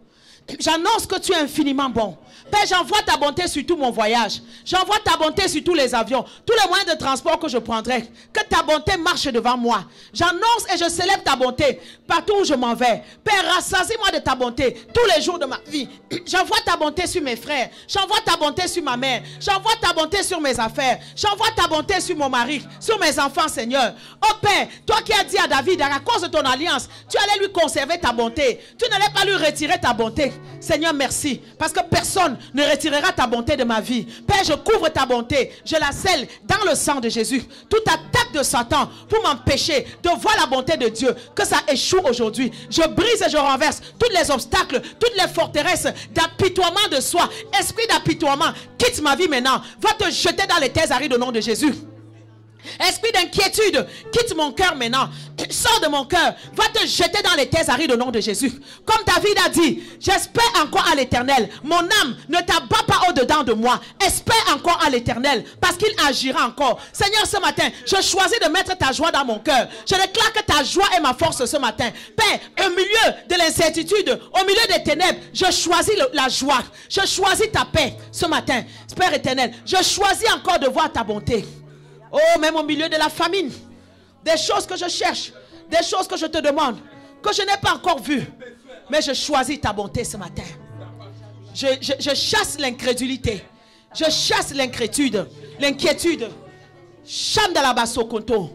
J'annonce que tu es infiniment bon. Père, j'envoie ta bonté sur tout mon voyage. J'envoie ta bonté sur tous les avions, tous les moyens de transport que je prendrai. Que ta bonté marche devant moi. J'annonce et je célèbre ta bonté partout où je m'en vais. Père, rassasie-moi de ta bonté tous les jours de ma vie. J'envoie ta bonté sur mes frères. J'envoie ta bonté sur ma mère. J'envoie ta bonté sur mes affaires. J'envoie ta bonté sur mon mari, sur mes enfants, Seigneur. Oh Père, toi qui as dit à David, à cause de ton alliance, tu allais lui conserver ta bonté. Tu n'allais pas lui retirer ta bonté. Seigneur, merci. Parce que personne ne retirera ta bonté de ma vie. Père, je couvre ta bonté. Je la scelle dans le sang de Jésus. Toute attaque de Satan pour m'empêcher de voir la bonté de Dieu, que ça échoue aujourd'hui. Je brise et je renverse tous les obstacles, toutes les forteresses d'apitoiement de soi. Esprit d'apitoiement, quitte ma vie maintenant. Va te jeter dans les terres arides au nom de Jésus. Esprit d'inquiétude, quitte mon cœur maintenant. Sors de mon cœur. Va te jeter dans les terres arides au nom de Jésus. Comme David a dit, j'espère encore à l'Éternel. Mon âme ne t'abat pas au-dedans de moi. Espère encore à l'Éternel parce qu'il agira encore. Seigneur, ce matin, je choisis de mettre ta joie dans mon cœur. Je déclare que ta joie est ma force ce matin. Père, au milieu de l'incertitude, au milieu des ténèbres, je choisis la joie. Je choisis ta paix ce matin. Père éternel, je choisis encore de voir ta bonté. Oh, même au milieu de la famine, des choses que je cherche, des choses que je te demande, que je n'ai pas encore vues. Mais je choisis ta bonté ce matin. Je chasse l'incrédulité. Je chasse l'inquiétude. Cham de la basso konto.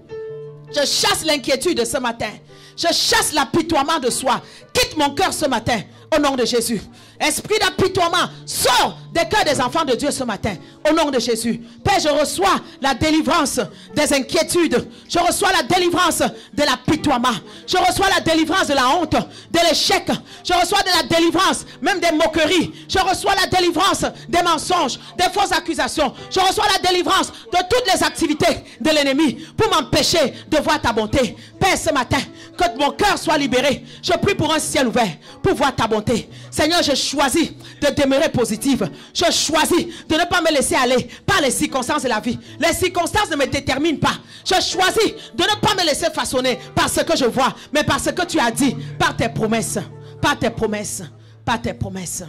Je chasse l'inquiétude ce matin. Je chasse l'apitoiement de soi. Quitte mon cœur ce matin. Au nom de Jésus. Esprit d'apitoiement, sors des cœurs des enfants de Dieu ce matin. Au nom de Jésus. Père, je reçois la délivrance des inquiétudes. Je reçois la délivrance de l'apitoiement. Je reçois la délivrance de la honte, de l'échec. Je reçois de la délivrance, même des moqueries. Je reçois la délivrance des mensonges, des fausses accusations. Je reçois la délivrance de toutes les activités de l'ennemi pour m'empêcher de voir ta bonté. Père, ce matin, que mon cœur soit libéré. Je prie pour un ciel ouvert, pour voir ta bonté. Seigneur, je choisis de demeurer positive. Je choisis de ne pas me laisser aller par les circonstances de la vie. Les circonstances ne me déterminent pas. Je choisis de ne pas me laisser façonner par ce que je vois, mais par ce que tu as dit, par tes promesses. Par tes promesses. Par tes promesses.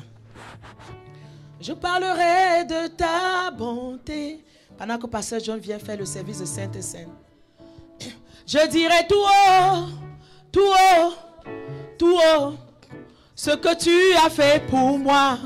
Je parlerai de ta bonté. Pendant que Pasteur John vient faire le service de Sainte et Sainte. Je dirai tout haut, tout haut, tout haut, ce que tu as fait pour moi.